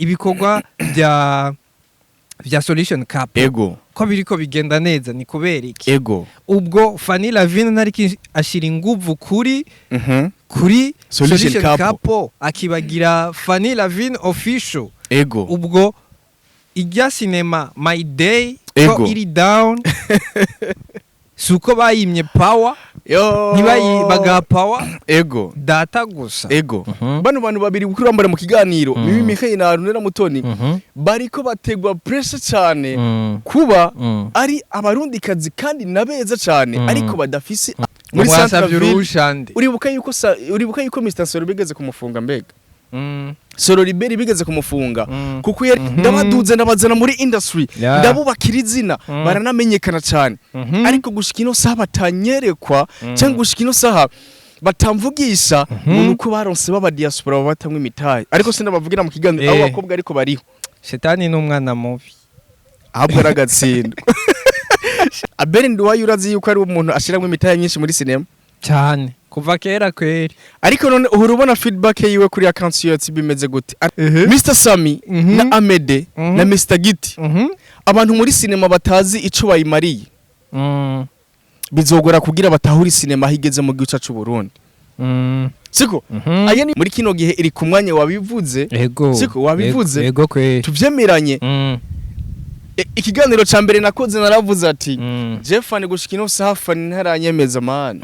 ibikorwa vya Solution Cup ego ko biriko bigenda neza ni kubera iki ego ubwo Fanny Lavine nariki ashira inguvu kuri Solution Cup akibagira Fanny Lavine official ego ubwo ijya cinema My Day Ego. ko iri down suko bayimye power ntibayibaga power ego data gusa ego bano bantu babiri kurambara mu kiganiro Mimi Mikhail na Arunera Mutoni bariko bategwa pressure cyane kuba ari abarundikazi kandi nabeza cyane ariko badafise muri Centreville uribuka yuko Mr Solo bigeze kumufunga mbega Solo Liberi bigeze kumufunga kuko ndabaduze ndabazana muri industry ndabubakira izina baranamenyekana cyane ariko gushikino saha batanyerekwa cyangwa gushikino saha batamvugisha nuko baronse baba diaspora babatamwe imitaye ariko sindabavugira mu kiganiro abo bakobwa ariko bariho Shetani n'umwana mubi ahubwo aragatsinda Abel Nduwayo urazi yuko ari umuntu ashiramwe imitaye nyinshi muri cinema cyane kuva kera kweri ariko none urubona feedback yiwe kuri account yacu bimeze gute Mr Sami na Amede na Mr Giti abantu muri cinema batazi ico bayimariye bizogora kugira batahuri cinema higeze mu gihugu cyacu Burundi siko aya ni muri kino gihe iri ku mwanya wabivuze siko wabivuze ego kweri tuvyemeranye ikiganiro ca mbere nakoze naravuze ati Jeffan gushikino safa ntaranyemeza man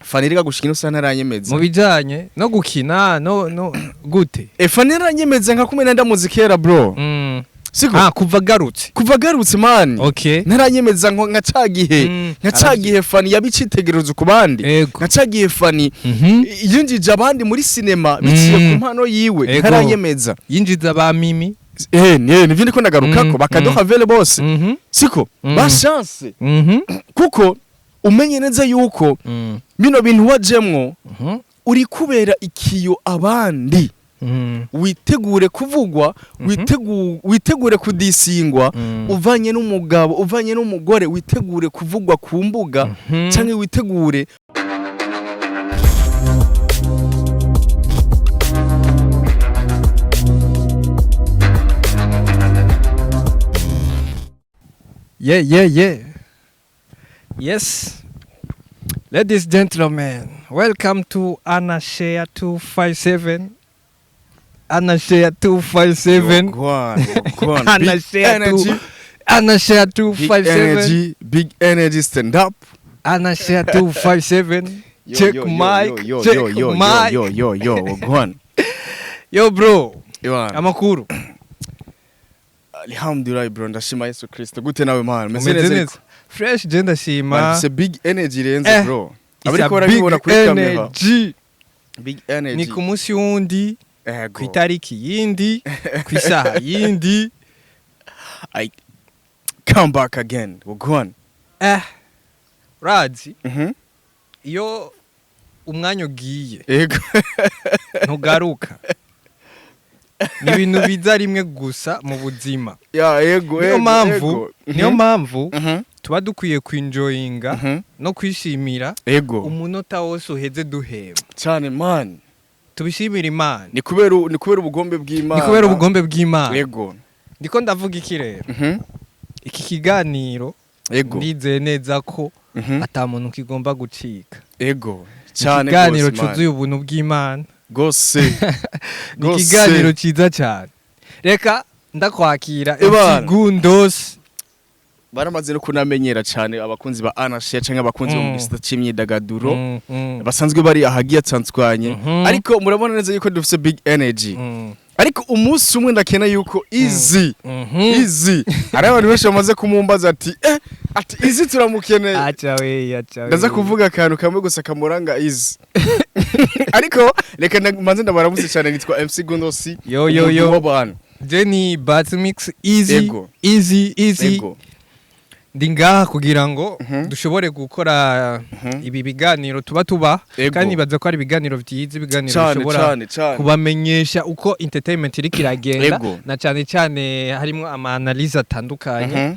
Fanny riga gushikino ntaranyemeza mu bijanye no gukina no gute Fanny ntaranyemeza nka kumena ndamuzikera bro siko kuva garutse man okay ntaranyemeza nka cagihe Fanny yabicitegerezo ku bandi nka cagihe Fanny yinjije abandi muri cinema biciye ku mpano yiwe ntaranyemeza yinjiza ba Mimi nivyo ndiko ndagarukako bakadoha vele bose siko ba chance kuko umenye neza yuko bino bintu wajemwo uri kubera ikiyo abandi witegure kuvugwa witegure kudisingwa uvanye n'umugabo uvanye n'umugore witegure kuvugwa ku mbuga canke witegure Yeah. Yes. Ladies and gentlemen, welcome to Anashare 257. Anashare 257. Anashare 257. Big energy stand up. Anashare 257. Check mic. Yo bro. Amakuru. Alhamdulillah bro ndashima Yesu Kristo gute nawe man meze fresh genda shima it's a big energy renze bro abariko barabibona kuri kamera big energy ni ku munsi wundi ku itariki yindi ku isaha yindi I come back again wogwan Radzi iyo umwanya ugiye yego ntugaruka ni ibintu biza rimwe gusa mu buzima yego niyo mpamvu tuba dukwiye kwinjoyinga no kwishimira umunota wose uheze duheba cyane man tubishimira Imana ni kubera ubugombe bw'Imana yego ndiko ndavuga iki rero iki kiganiro ndizeye neza ko ata muntu kigomba gucika cyane ikiganiro cyuzuye ubuntu bw'Imana gose ikiganiro cyiza cyane reka ndakwakira segundos baramaze no kunamenyera cyane abakunzi ba Anashare canke abakunzi mu gisata c'imyidagaduro basanzwe bari ahagiye atsanzwanye ariko murabona neza yuko dufise big energy ariko umunsi umwe ndakena yuko easy ari abantu benshi bamaze kumumbaza ati easy turamukeneye acha ndaza kuvuga akantu kamwe gusa kamuranga easy ariko reka manze ndabarabuze cyane nitwa MC Gondosi yo Jenny Batmix easy ndingaha kugira ngo dushobore gukora ibi biganiro tuba kandi baza ko ari biganiro byiza biganiro bishobora kubamenyesha uko entertainment iri kiragenda na cyane harimo ama analyse atandukanye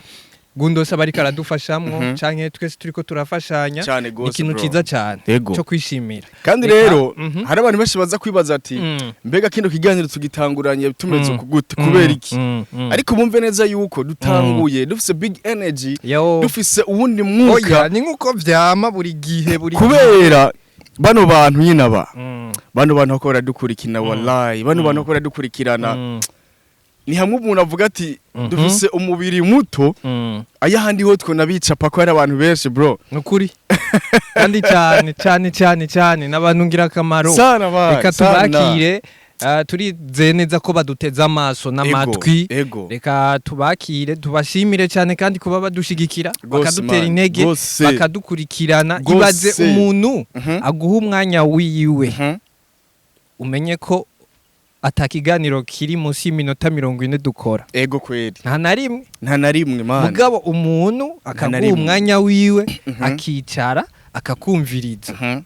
Gundosa bari karadufashamwo canke twese turiko turafashanya ikintu ciza cyane cyo kwishimira kandi rero hari abantu benshi baza kwibaza ati mbega kino kiganiro tugitanguranye tumeze kugute kubera iki ariko bumve neza yuko dutanguye dufise big energy dufise uwundi mwuka ni nkuko vyama buri gihe kubera bano bantu nyina bano bantu bako baradukurikirana wallahi bano bantu bako baradukurikirana ni hamwe umuntu avuga ati dufise umubiri muto ayahandi ho two nabicapa ko ari abantu benshi bro nukuri kandi cyane n'abantu ngira akamaro reka tubakire turize neza ko baduteza amaso n'amatwi reka tubakire tubashimire cyane kandi kuba badushigikira bakadutera intege bakadukurikirana ibaze umuntu aguha umwanya wiwe umenye ko atakiganiro kiri munsi y'iminota 40 dukora kweli nta na rimwe man mugabo umuntu akaguha umwanya wiwe akicara akakumviriza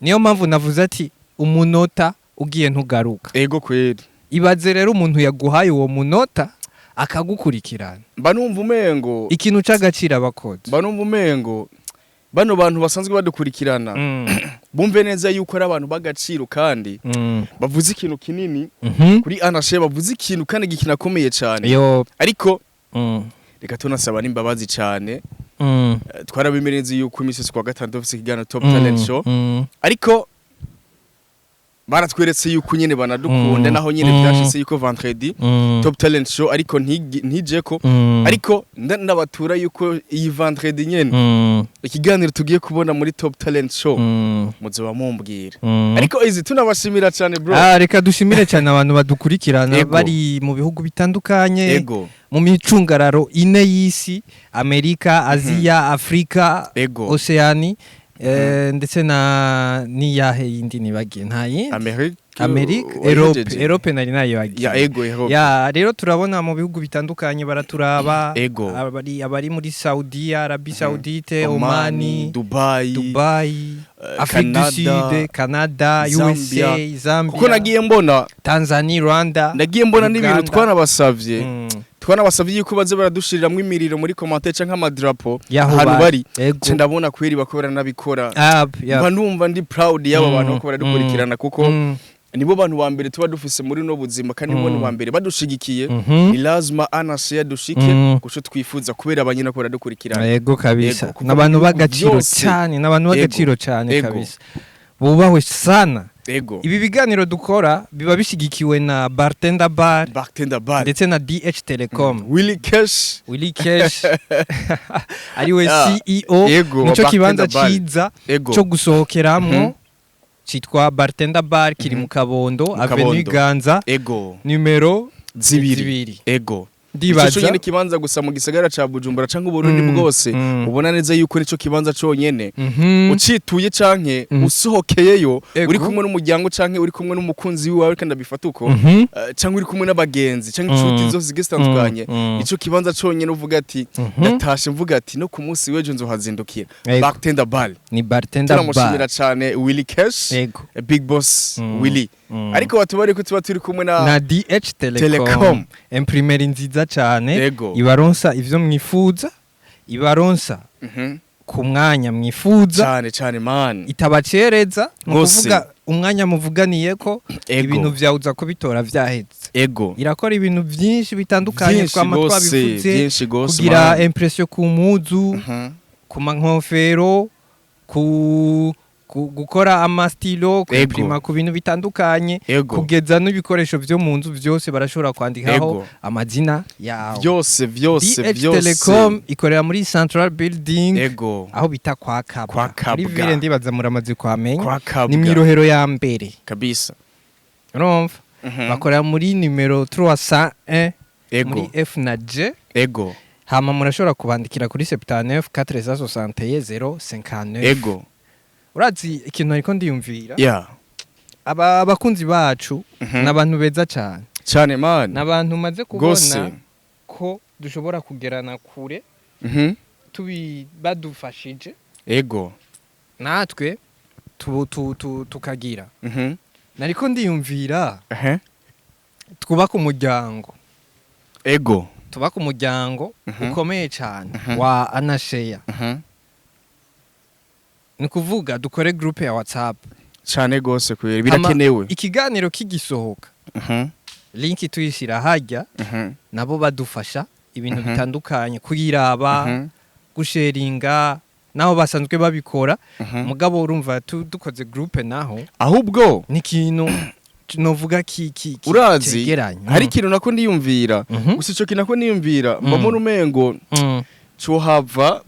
niyo mpamvu navuze ati umunota ugiye ntugaruka kweli ibaze rero umuntu yaguhaye uwo munota akagukurikirana mba numva umengo ikintu c'agaciro abakoze mba numva umengo bano bantu basanzwe badukurikirana bumve neza yuko ari abantu bagaciro kandi bavuze ikintu kinini kuri Anashe bavuze ikintu kandi gikinakomeye cyane ariko reka tunasaba n'imbabazi cyane twarabimereze yuko imisesi kwa gatandatu ofisi kigana Top Talent Show ariko baratweretse yuko nyene banadukunda naho nyene byashise yuko vendredi Top Talent Show ariko ntijeko ariko ndabatura yuko iyi vendredi nyene ikiganiro tugiye kubona muri Top Talent Show muzoba mumbwira ariko izi tunabashimira cyane bro reka dushimire cyane abantu badukurikirana bari mu bihugu bitandukanye mu micungararo ine y'isi Amerika Aziya Afrika Oceani ndetse na niyahe yindi nibagiye nta yindi Amerika Europe nari nayo yagiye rero turabona mu bihugu bitandukanye baraturaba abari muri Saudi Arabie Saoudite Oman Dubai Afrique du Sud Canada USA Zambia kuko nagiye mbona Tanzania Rwanda nagiye mbona n'ibintu twanabasavye yuko baze baradushiriramo imiriro muri commentaire canke amadrapo ahantu bari ndabona kweri bakobera nabikora mba numva ndi proud y'aba bantu bako baradukurikirana kuko nibo bantu ba mbere tuba dufise muri no buzima kandi nibo ba mbere badushigikiye ni lazima Anashe yadushike kusho twifuza kubera abanyina ko baradukurikirana kabisa n'abantu bagaciro cyane kabisa bubahwe sana ibi biganiro dukora biba bishigikiwe na Bartender Bar ndetse na DH Telecom Willy Cash ariwe CEO nico kibanza ciza cyo gusohokeramo citwa Bartender Bar kiri mu Kabondo Avenue Ganza numero 2 ndibaza cyo nyene kibanza gusa mu gisagara ca Bujumbura canke Burundi bwose ubona neza yuko nico kibanza conyene ucituye canke usohokeyeyo uri kumwe n'umuryango canke uri kumwe n'umukunzi wawe kandi abifata uko canke uri kumwe n'abagenzi canke inshuti zose zigestandukanye ico kibanza conyene uvuga ati natashe mvuga ati no ku munsi wejo nzohazindukira Bartender Bar ni Bartender Bar turamushimira cane Willy Cash Big Boss Willy ariko batubare ko tuba turi kumwe na DH Telecom imprimeri nziza cyane ibaronsa ivyo mwifuza ibaronsa ku mwanya mwifuza cyane man itabacereza mu kuvuga umwanya muvuganiye ko ibintu vyawuza ko bitora vyahetse irakora ibintu byinshi bitandukanye twama twabivuze kugira impression ku muzu ku mankofero gukora amastilo kwimprima ku bintu bitandukanye kugeza n'ibikoresho byo mu nzu byose barashobora kwandikaho amazina yawo byose Telecom ikorera muri Central Building aho bita kwa Kabwa muri ville ndibaza muramaze kwamenya ni mwirohero ya mbere kabisa urumva bakorera muri numero 301 muri F na G hama murashobora kubandikira kuri 79 461 059 urazi ikintu ariko ndiyumvira aba bakunzi bacu nabantu beza cyane man nabantu maze kubona ko dushobora kugerana kure tubi badufashije natwe tukagira nariko ndiyumvira twubaka umuryango tuba ku muryango ukomeye cyane wa Anasheya ni kuvuga dukore groupe ya WhatsApp cyane gose kubera birakenewe ikiganiro kigisohoka link tuyishira hajya nabo badufasha ibintu bitandukanye kuyiraba gusheringa naho basanzwe babikora mugabo urumva dukoze groupe naho ahubwo ni kintu novuga urazi hari ikintu nako ndiyumvira gusa ico kinako niyumvira mbamo rumengo cyo hava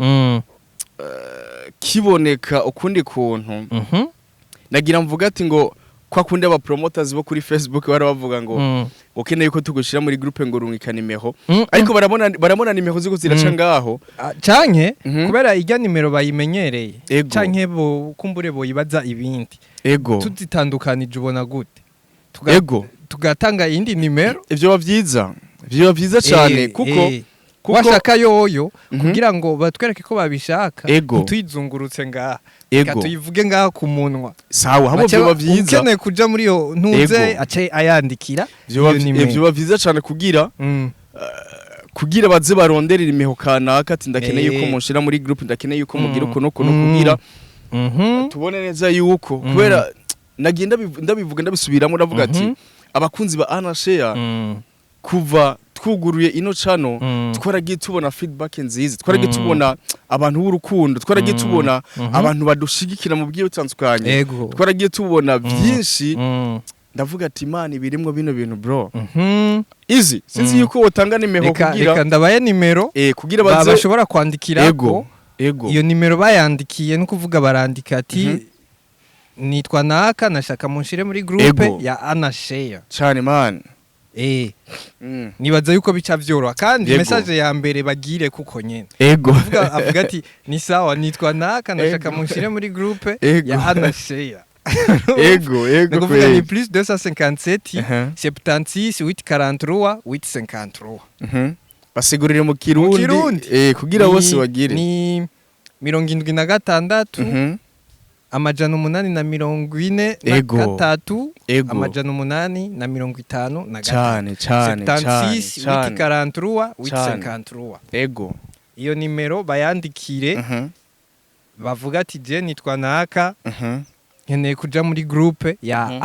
kiboneka ukundi kuntu nagira mvuga ati ngo kwa kundi aba promoters bo kuri Facebook barabavuga ngo ukeneye ko tugushira muri groupe ngo rungika nimero ariko baramona nimero ziko ziraca ngaho canke kubera ijya nimero bayimenyereye canke bo kumbure bo yibaza ibindi tuzitandukanije ubona gute tugatanga indi nimero ivyo bavyiza cyane kuko washaka yoyo kugira ngo batwereke ko babishaka tuyizungurutse ngaha tuyivuge ngaha ku munwa sawa habo byo bavyiza ukeneye kuja muri yo ntuze ace ayandikira ivyo bavyiza cyane kugira baze baronderera imiho kanaka ati ndakeneye yuko mushira muri groupe ndakeneye yuko mugira uko kugira tubone neza yuko kubera nagenda ndabivuga ndabisubiramo ndavuga ati abakunzi ba Anasheya kuva twuguruye ino channel twaragiye tubona feedback nziza twaragiye tubona abantu b'urukundo twaragiye tubona abantu badushigikira mu bwiye butandukanye twaragiye tubona byinshi ndavuga ati Imana ibirimwo bino bintu bro easy sinzi yuko wotanga nimero kugira reka ndabaye nimero kugira bashobora kwandikirako iyo nimero bayandikiye no kuvuga barandika ati nitwa naka nashaka munshire muri groupe ya Anasheya cyane man nibaza yuko bica vyoroha kandi message ya mbere bagire kuko nyene avuga ati ni sawa nitwa naka nashaka munshire muri groupe ya Anasheya kuvuga ni plus 257 76 843 853 basigurire mu Kirundi kugira bose bagire ni 76 amajana 843 amajana 855 cyane iyo nimero bayandikire bavuga ati je nitwa naka nkeneye kuja muri groupe ya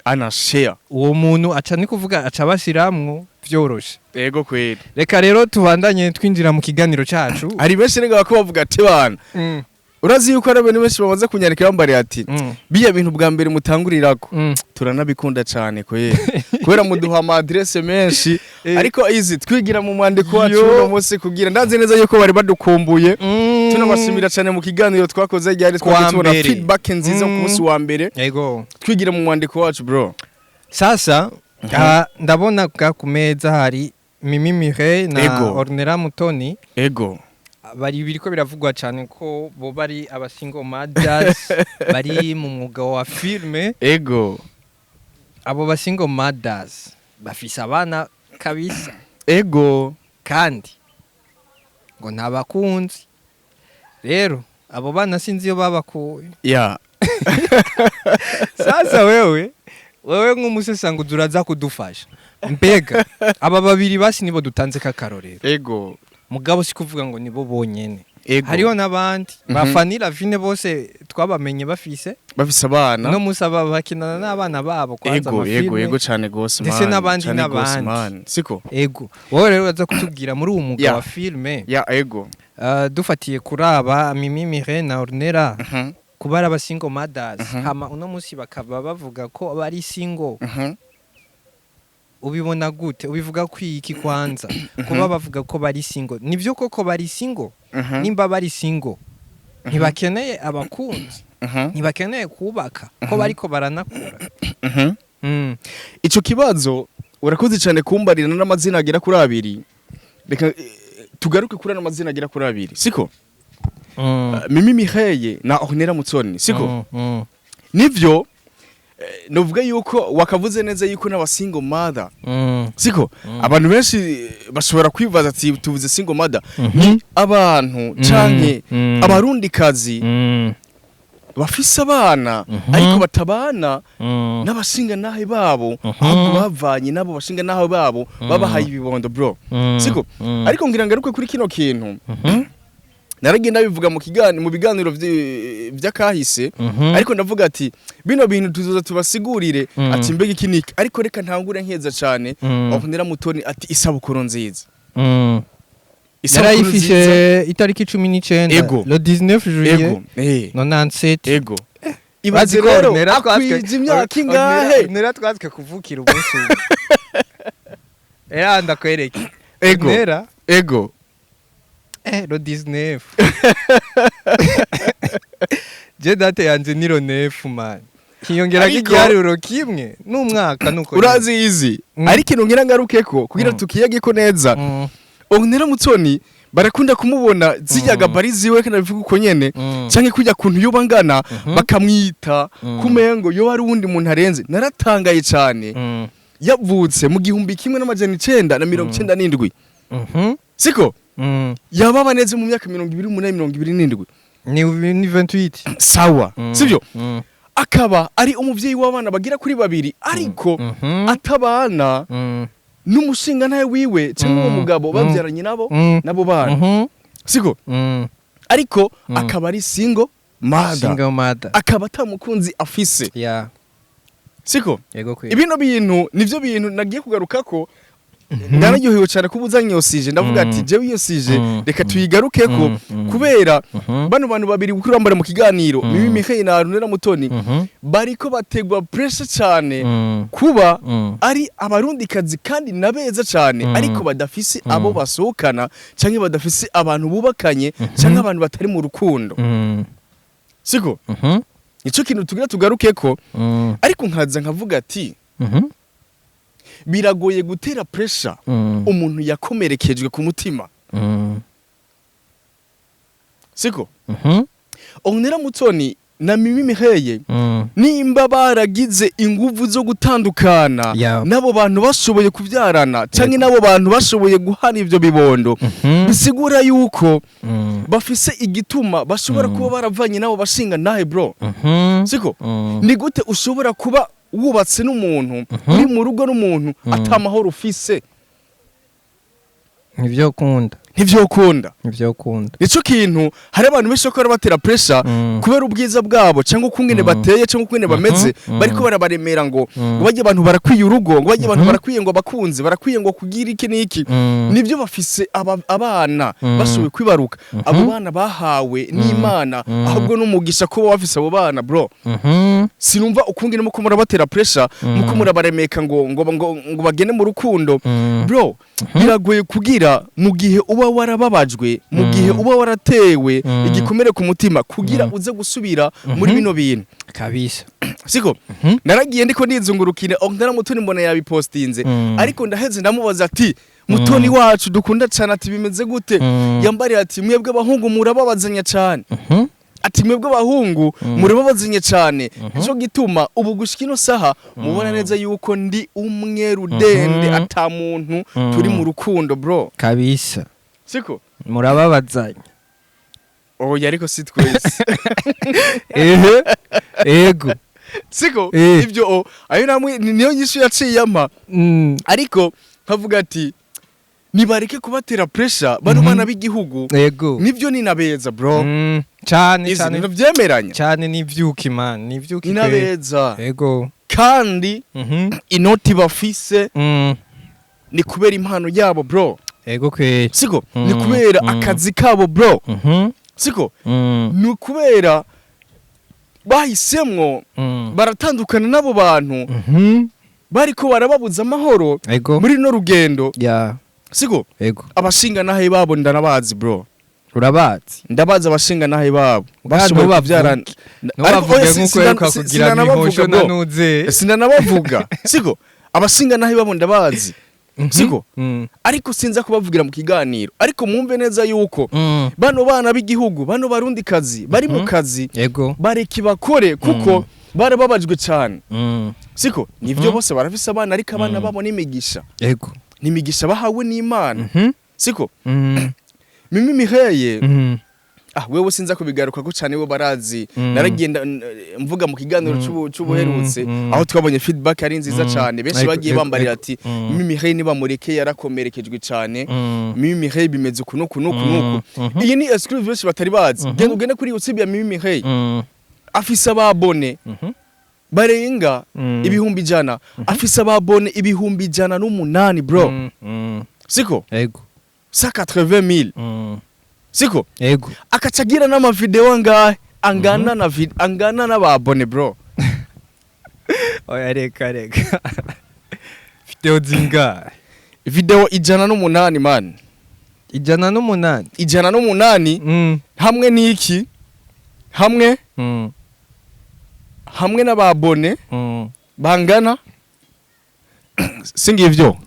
Anasheya uwo muntu aca ni kuvuga aca bashiramwo vyoroshe kweli reka rero tubandanye twinjira mu kiganiro cacu ari benshi rega ko bavuga ati bana urazi yuko ari abantu benshi bamaze kunyandika bambari ati biya bintu bwa mbere mutangurirako turanabikunda cyane kubera muduha ama adresse menshi ariko easy twigira mu mwandiko wacu no munsi kugira ndazi neza yuko bari badukumbuye tunabashimira cyane mu kiganiro twakoze ryari twakitubona feedback nziza ku munsi wa mbere twigira mu mwandiko wacu bro sasa ndabona ku meza hari Mimi Mireille na Ornella Mutoni bari biriko biravugwa cyane ko bo bari abasingle mothers bari mu mwuga wa filme abo basingle mothers bafise abana kabisa kandi ngo ntabakunzi rero abo bana sinzi yo babakuye sasa wewe nk'umusesanguzi uraza kudufasha mbega aba babiri basi nibo dutanze kakarorero mugabo si kuvuga ngo nibo bonyene hariho nabandi bafanira vine bose twabamenye bafise abana no musaba bakinana n'abana babo kwanza amafilme cyane gose ndetse n'abandi siko wowe rero uraza kutubwira muri uwo mwuga wa filme dufatiye kuraba Mimi Mireille na Ornella kubara abasingle mothers hama uno musi bakaba bavuga ko bari single ubibona gute ubivuga kwiki kwanza kuba bavuga ko bari single nivyo koko bari single nimba bari single ntibakeneye abakunzi ntibakeneye kubaka ko bariko baranakura ico kibazo urakoze cyane kumbarira n'amazina agera kuri abiri reka tugaruke kuri n'amazina agera kuri abiri siko Mimi Mireille na Ornella Mutoni siko nivyo novuga yuko wakavuze neza yuko n'abasingle mother siko abantu benshi bashobora kwibaza ati tuvuze single mother ni abantu canke abarundi kazi bafise abana ariko batabana n'abashinga nahe babo ahubwo bavanye nabo bashinga nahe babo babahaye ibibondo bro siko ariko ngira ngaruke kuri kino kintu naragenda bivuga mu biganiro vy'akahise ariko ndavuga ati bino bintu tuzoza tubasigurire ati mbega ikiniki ariko reka ntangure nkeza cyane Ornella Mutoni ati isabukuru nziza yarayifishe itariki 19 le 19 juillet 97 ego ibaze rero akwije imyaka ingahe nera twazike kuvukira umunsi era ndakwereke ego le 19 je date yanje ni le 9 man kiyongera igiharuro kimwe n'umwaka nuko urazi izi ariko inongera ngarukeko kugira tukiyageko neza Ornella Mutoni barakunda kumubona zijyaga bari ziwe kana bivuga uko nyene canke kujya kuntu yobangana bakamwita kumengo yo ari wundi muntu arenze naratangaye cyane yavutse mu 1997 siko yababa neze mu myaka 2027 ni 28 sawa sivyo akaba ari umuvyeyi w'abana bagira kuri babiri ariko atabana n'umushinga nawe wiwe cyangwa umugabo babyaranye nabo bana siko ariko akaba ari single mother akaba atamukunzi afise siko ibino bintu nivyo bintu nagiye kugarukako nararyohewe cyane kubuzanyosije ndavuga ati jewe yosije reka tuyigarukeko kubera bano bantu babiri kurambara mu kiganiro Mimi Michael na Ornella Mutoni bariko bategwa pressure cyane kuba ari abarundikazi kandi nabeza cyane ariko badafise abo basohokana canke badafise abantu bubakanye canke abantu batari mu rukundo siko ico kintu tugira tugarukeko ariko nkaza nkavuga ati biragoye gutera pressure umuntu yakomerekejwe ku mutima siko Ornella Mutoni na Mimi Michael nimba baragize inguvu zo gutandukana nabo bantu bashoboye kubyarana canke nabo bantu bashoboye guhana ivyo bibondo bisigura yuko bafise igituma bashobora kuba baravanye nabo bashinga nahe bro siko ni gute ushobora kuba wubatse n'umuntu uri mu rugo n'umuntu atamahoro ufise nivyo kunda nico kintu hari abantu benshi ko batera pressure kubera ubwiza bwabo cyangwa ukungene bateye cyangwa ukungene bameze bariko barabaremera ngo bajye abantu barakwiye urugo ngo bajye abantu barakwiye ngo bakunze barakwiye ngo kugira iki niki nivyo bafise abana bashoboye kwibaruka abo bana bahawe n'Imana ahubwo n'umugisha ko bafise abo bana bro sinumva ukungene muko murabatera pressure muko murabaremeka ngo bagene mu rukundo bro biragoye kugira mu gihe uba warababajwe mu gihe uba waratewe igikomere ku mutima kugira uze gusubira muri bino bintu kabisa siko naragiye ndiko nizungurukire Ornella Mutoni mbona yabipostinze ariko ndaheze ndamubaza ati Mutoni wacu dukunda cyane ati bimeze gute yambari ati mwebwe abahungu murababazanya cyane ati mwebwe abahungu murababazanye cyane cyo gituma ubu gushikino saha mubona neza yuko ndi umwe rudende ata muntu turi mu rukundo bro kabisa siko murababazanya yariko si twese ego siko ibyo ayo namwe niyo nyishu yaciyama ariko nkavuga ati nibareke kubatera pressure bano bana b'igihugu nivyo ni nabeza bro cyane byemeranya cyane nivyuki man nivyuki nabeza ego kandi inoti bafise ni kubera impano yabo bro ego kwe siko ni kubera akazi kabo bro siko ni kubera bahisemwo baratandukana nabo bantu bariko barababuza amahoro muri no rugendo siko abashinga nahe babo ndanabazi bro urabazi ndabaza abashinga nahe babo bashoboye kubyarana bavuga nkuko yuko kugira n'ihosho nanuze sinanabavuga siko abashinga nahe babo ndabazi siko ariko sinza kubavugira mu kiganiro ariko mwumve neza yuko bano bana b'igihugu bano barundi kazi bari mu kazi bareki bakore kuko barababajwe cyane siko nivyo bose barafise abana ariko abana babo n'imigisha n'imigisha bahawe n'Imana siko Mimi Michael wewe sinza kubigaruka ko cyane bo barazi naragenda mvuga mu kiganiro cy'ubuherutse aho twabonye feedback ari nziza cyane benshi bagiye bambarira ati Mimi Mireille niba mureke yarakomerekejwe cyane Mimi Mireille bimeze kuno iyi ni exclusive benshi batari bazi genda ugende kuri YouTube ya Mimi Mireille afise ababone barenga ibihumbi jana afise ababone ibihumbi jana n'umunani bro siko yego 180,000 siko yego akacagira n'ama video angahe angana n'ababone bro oya reka video zingahe video 108 man 108 hamwe n'iki hamwe n'ababone bangana singivyo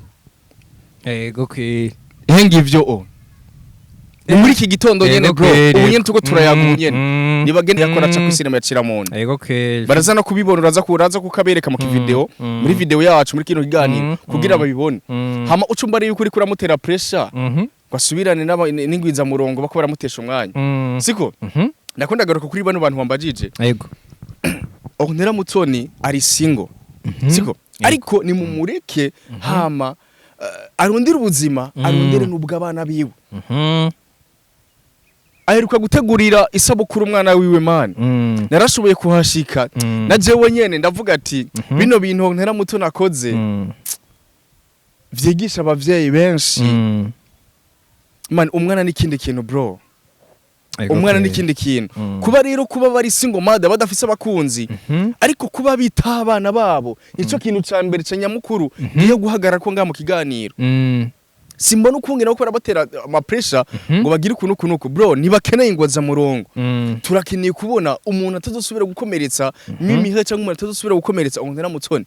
yego ke ngivyo muri iki gitondo nyene bro ubu nyene tuko turayagunye nibagende yakora cha kwisirema yacira muntu yego ke barazana kubibona uraza kukabereka mu video muri video yacu muri kino kiganiro kugira babibone hama ucumba ari yuko kuramutera pressure basubirane n'ingwiza murongo bako baramutesha umwanya siko ndakunda garuka kuri bano bantu bambajije yego Ornella Mutoni ari single siko ariko ni mumureke hama arondera ubuzima arondere n'ubwo abana biwe aheruka gutegurira isabukuru umwana wiwe man narashoboye kuhashika na jewe nyene ndavuga ati bino bintu Ornella Mutoni akoze vyigisha abavyeyi benshi man umwana n'ikindi kintu bro umwana n'ikindi kintu kuba rero kuba bari single mother badafise abakunzi ariko kuba bita abana babo ico kintu ca mbere ca nyamukuru niyo guhagarara ko ngamu kiganiro simbona ukungena ko barabatera ama pressure ngo bagire kunukunuku bro nibakeneye ingwaza murongo turakeneye kubona umuntu atazosubira gukomeretsa Mimi he cyangwa umuntu atazosubira gukomeretsa Ornella Mutoni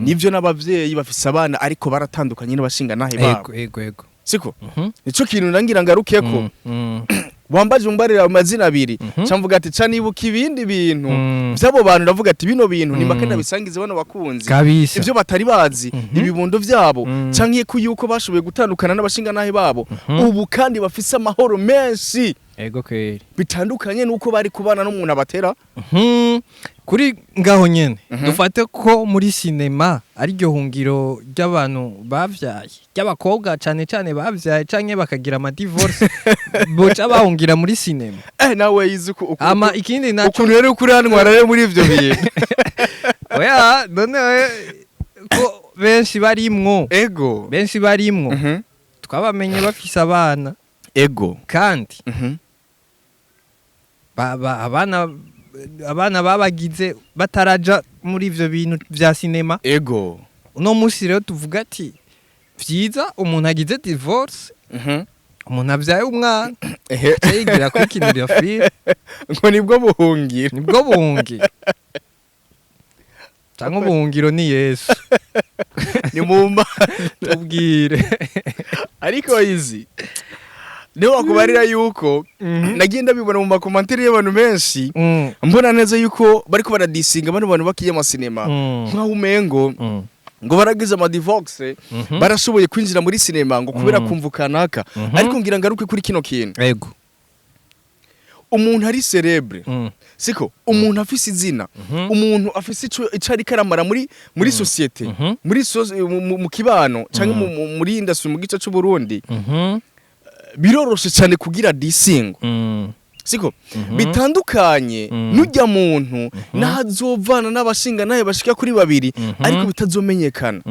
nivyo n'abavyeyi bafise abana ariko baratandukanye n'abashinga nahe babo yego siko nico kintu nangira ngarukeko wambaje umbarira amazina abiri camvuga ati ca nibuka ibindi bintu byabo bantu ndavuga ati bino bintu nimakenda bisangize bano bakunzi ivyo batari bazi ibibondo vyabo canke ko yuko bashoboye gutandukana n'abashinga nahe babo ubu kandi bafise amahoro menshi yego kweri bitandukanye nuko bari kubana n'umuntu abatera kuri ngaho nyene dufate ko muri sinema ari ryo hungiro ry'abantu bavyaye ry'abakobwa cyane bavyaye canke bakagira ama divorce boca bahungira muri sinema nawe yizuko ama ikindi naco ukuntu rero kuranwara rero muri ivyo bihe oya none ko benshi barimwo twabamenye bafise abana kandi abana babagize bataraja muri ivyo bintu vya sinema uno musi rero tuvuga ati vyiza umuntu agize divorce umuntu avyaye umwana yigira kwikinira free ngo nibwo buhungiro cyangwa ubuhungiro ni Yesu ni mumba tubwire ariko izi niho wakubarira yuko nagenda bibona mu makomantere y'abantu benshi mbona neza yuko bariko baradisinga bano bantu bakiye amasinema nkaho umengo ngo baragize ama divorce barashoboye kwinjira muri sinema ngo kubera kumva kanaka ariko ngira ngaruke kuri kino kintu yego umuntu ari celebre siko umuntu afise izina umuntu afise ico ari karamara muri societe mu kibano canke muri industry mu gice cy'u Burundi biroroshe cyane kugira disingo siko bitandukanye nujya muntu nazovana n'abashinga naye bashika kuri babiri ariko bitazomenyekana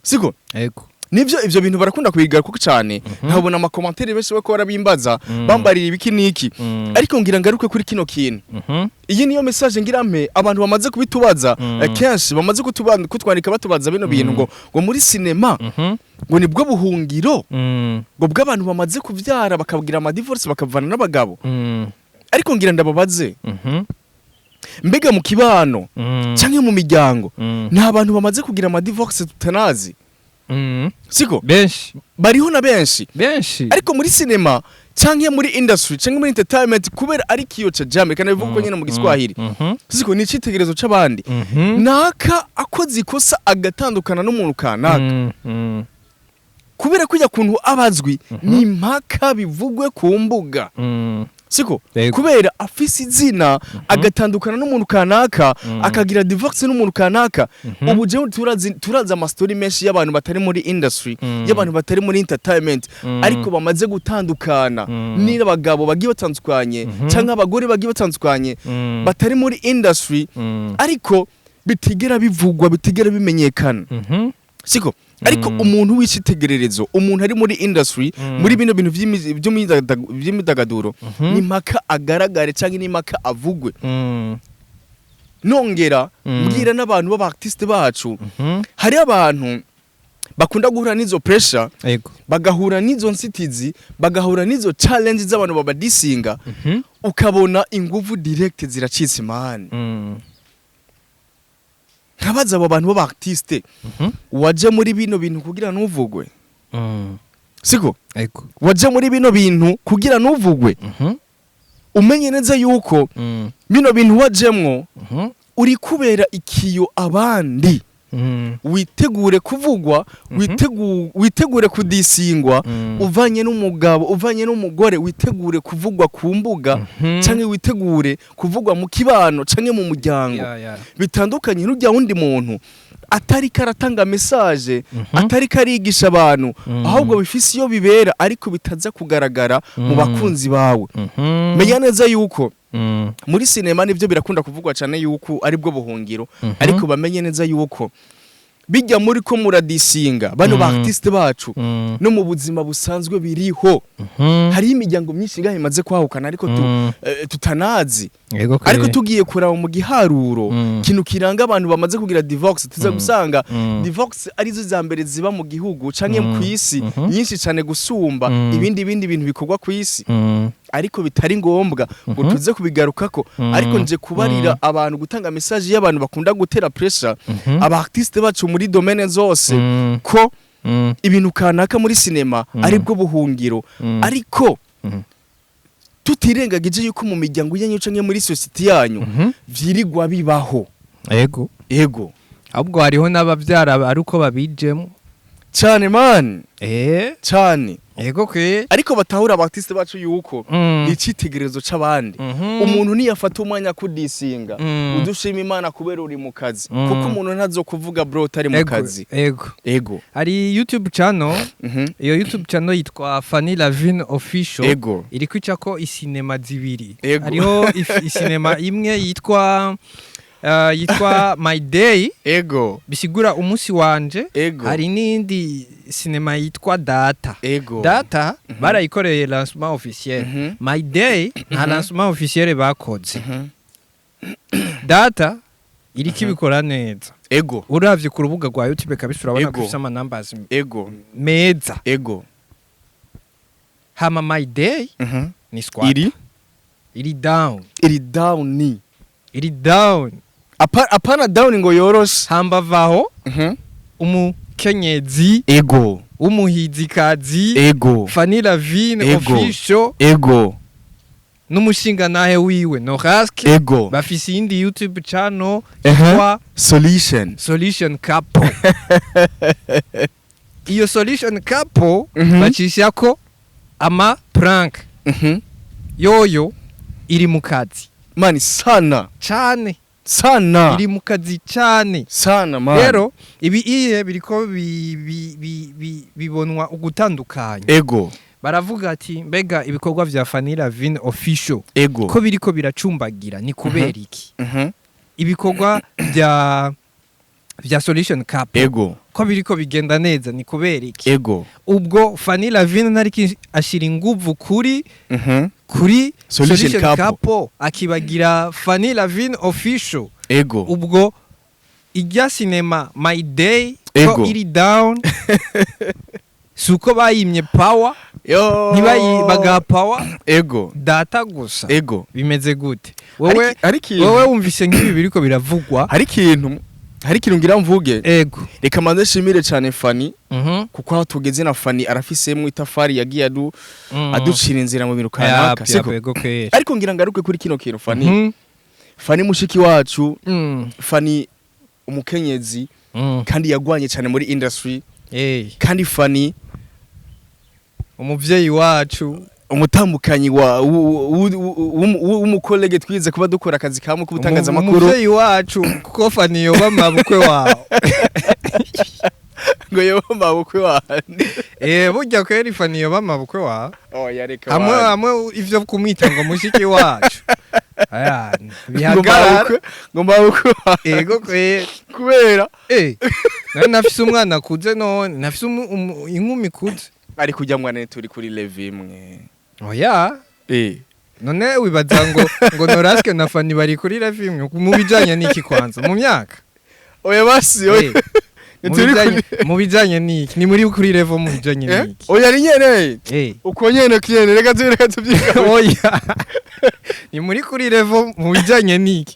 siko yego nivyo ivyo bintu barakunda kubigaruka cyane nkabona ama commentaire benshi bako barabimbaza bambarira ibiki niki ariko ngira ngaruke kuri kino kintu iyi niyo message ngira mpe abantu bamaze kubitubaza kenshi bamaze kutwandika batubaza bino bintu ngo muri sinema ngo nibwo buhungiro ngo bw'abantu bamaze kuvyara bakagira ama divorce bakavana n'abagabo ariko ngira ndababaze mbega mu kibano canke mu miryango nta bantu bamaze kugira ama divorce tutanazi siko benshi bariho na benshi ariko muri sinema canke muri industry canke muri entertainment kubera ari kiyo ca jam kana bivuga ko nyene mu Giswahili siko ni citegerezo c'abandi naka akoze ikosa agatandukana n'umuntu kanaka kubera kujya kuntu abazwi ni mpaka bivugwe ku mbuga siko kubera afise izina agatandukana n'umuntu kanaka akagira divorce n'umuntu kanaka ubu je turaza ama story menshi y'abantu batari muri industry y'abantu batari muri entertainment ariko bamaze gutandukana n'abagabo bagiye batandukanye canke abagore bagiye batandukanye batari muri industry ariko bitigera bivugwa bitigera bimenyekana siko ariko umuntu w'icitegererezo umuntu ari muri industry muri bino bintu by'imyidagaduro ni mpaka agaragare canke ni mpaka avugwe nongera mbwira n'abantu b'abartiste bacu hari abantu bakunda guhura n'izo pressure bagahura n'izo nsitizi bagahura n'izo challenge z'abantu babadisinga ukabona inguvu direct ziracitse imana nkabaza abo bantu b'abartiste waje muri bino bintu kugira nuvugwe siko waje muri bino bintu kugira nuvugwe umenye neza yuko bino bintu wajemwo uri kubera ikiyo abandi witegure kuvugwa witegure kudisingwa uvanye n'umugabo uvanye n'umugore witegure kuvugwa ku mbuga canke witegure kuvugwa mu kibano canke mu muryango bitandukanye n'ujya wundi muntu atari karatanga message atari karigisha abantu ahubwo bifise iyo bibera ariko bitaza kugaragara mu bakunzi bawe menya neza yuko muri sinema nivyo birakunda kuvugwa cyane yuko ari bwo buhungiro ariko bamenye neza yuko bijya muri ko muradisinga bano ba artiste bacu no mu buzima busanzwe biriho hari imiryango myinshi ngahe imaze kwahukana ariko tutanazi ariko tugiye kuraba mu giharuro kintu kiranga abantu bamaze kugira divorce tuza gusanga divorce arizo za mbere ziba mu gihugu canke ku isi nyinshi cyane gusumba ibindi bintu bikorwa ku isi ariko bitari ngombwa ngo tuze kubigarukako ariko nje kubarira abantu gutanga message y'abantu bakunda gutera pressure aba artiste bacu muri domaine zose ko ibintu kanaka muri sinema ari bwo buhungiro ariko tutirengagije yuko mu miryango yanyu canke muri society yanyu vyirigwa bibaho ego ahubwo hariho n'abavyara ari uko babijemo cyane man cyane ego ke ariko batahura abartiste bacu yuko icitegerezo c'abandi umuntu niyafata umwanya kudisinga udushima Imana kubera uri mu kazi kuko umuntu ntazo kuvuga bro tari mu kazi ego ari YouTube channel iyo YouTube channel yitwa Fanny Lavine Official iri kwicako isinema zibiri hariho isinema imwe yitwa My Day bisigura umunsi wanje hari n'indi sinema yitwa Data Data barayikoreye lancement officiel My Day nta lancement officiel bakoze Data iri kibikora neza uravye ku rubuga rwa YouTube kabisa urabona ko ifite numbers meza hama My Day ni squad iri down apana down ngo yoroshe hambavaho umukenyezi umuhizikazi Fanny Lavine Official n'umushinga nahe wiwe Noraske bafise indi YouTube channel yitwa Solution Couple iyo Solution Couple bacishako ama prank yoyo iri mu kazi mani sana iri mu kazi cyane man rero ibi biriko bibonwa ugutandukanye baravuga ati mbega ibikorwa vya Fanny Lavine Official ko biriko biracumbagira ni kubera iki ibikorwa vya Solution Couple ko biriko bigenda neza ni kubera iki ubwo Fanny Lavine ntari ashira inguvu kuri Solution Couple akibagira Fanny Lavine Official ubwo ijya sinema My Day ko iri down suko bayimye power ntibayibaga power Data gusa bimeze gute wowe wumvise nk'ibi biriko biravugwa hari ikintu ngira mvuge reka manze shimire cyane Fanny kuko aho tugeze na Fanny arafisemo itafari yagiye aducira inzira mu bintu kanaka siko ariko ngira ngaruke kuri kino kintu Fanny mushiki wacu Fanny umukenyezi kandi yagwanye cyane muri industry kandi Fanny umuvyeyi wacu umutambukanyi wa umukolege twize kuba dukora akazi kamwe kubutangaza makuru umuvyeyi wacu kuko Fani yoba mabukwe wawe ngo yoba mabukwe wawe burya kweri Fani yoba mabukwe wawe yareka hamwe ivyo kumwita ngo mushiki wacu bihagarara ngo mabukwe wawe ego kweri kubera nafise umwana akuze none nafise inkumi kuze ari kujya mwana turi kuri level imwe oya none wibaza ngo Noraske na Fani bari kuri level imwe mu bijanye n'iki kwanza mu myaka oya basi mu bijanye n'iki ni muri kuri level mu bijanye n'iki oya ari nyene uko nyene kiyene reka tubyiga oya ni muri kuri level mu bijanye n'iki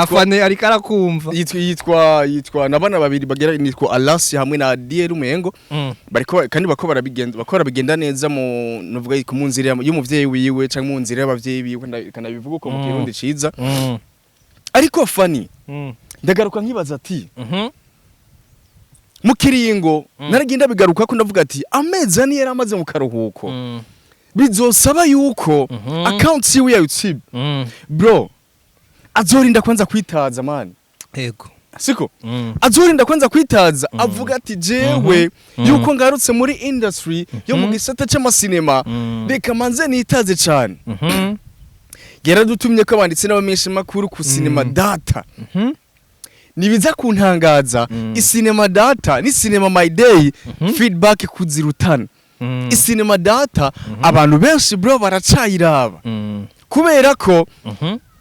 Fani ari karakumva yitwa nabana babiri bagera nitwa Alasi hamwe na Dier Umengo bariko kandi bakora bigenda neza mu nuvuga ku munzira y'umuvyeyi wiwe canke mu nzira y'abavyeyi biwe kana bivuga uko mu kirundi ciza ariko Fani ndagaruka nkibaza ati mu kiringo naragenda bigaruka ko ndavuga ati amezi ani yaramaze mu karuhuko bizosaba yuko account yiwe ya YouTube bro azorinda kwanza kwitaza man yego siko azorinda kwanza kwitaza avuga ati jewe yuko ngarutse muri industry yo mu gisata c'amasinema reka manze nitaze cyane yaradutumye ko abanditse n'abamenyesha makuru ku Cinema Data nibiza kuntangaza iCinema Data ni Cinema My Day feedback kuzirutana iCinema Data abantu benshi bro baracayiraba kubera ko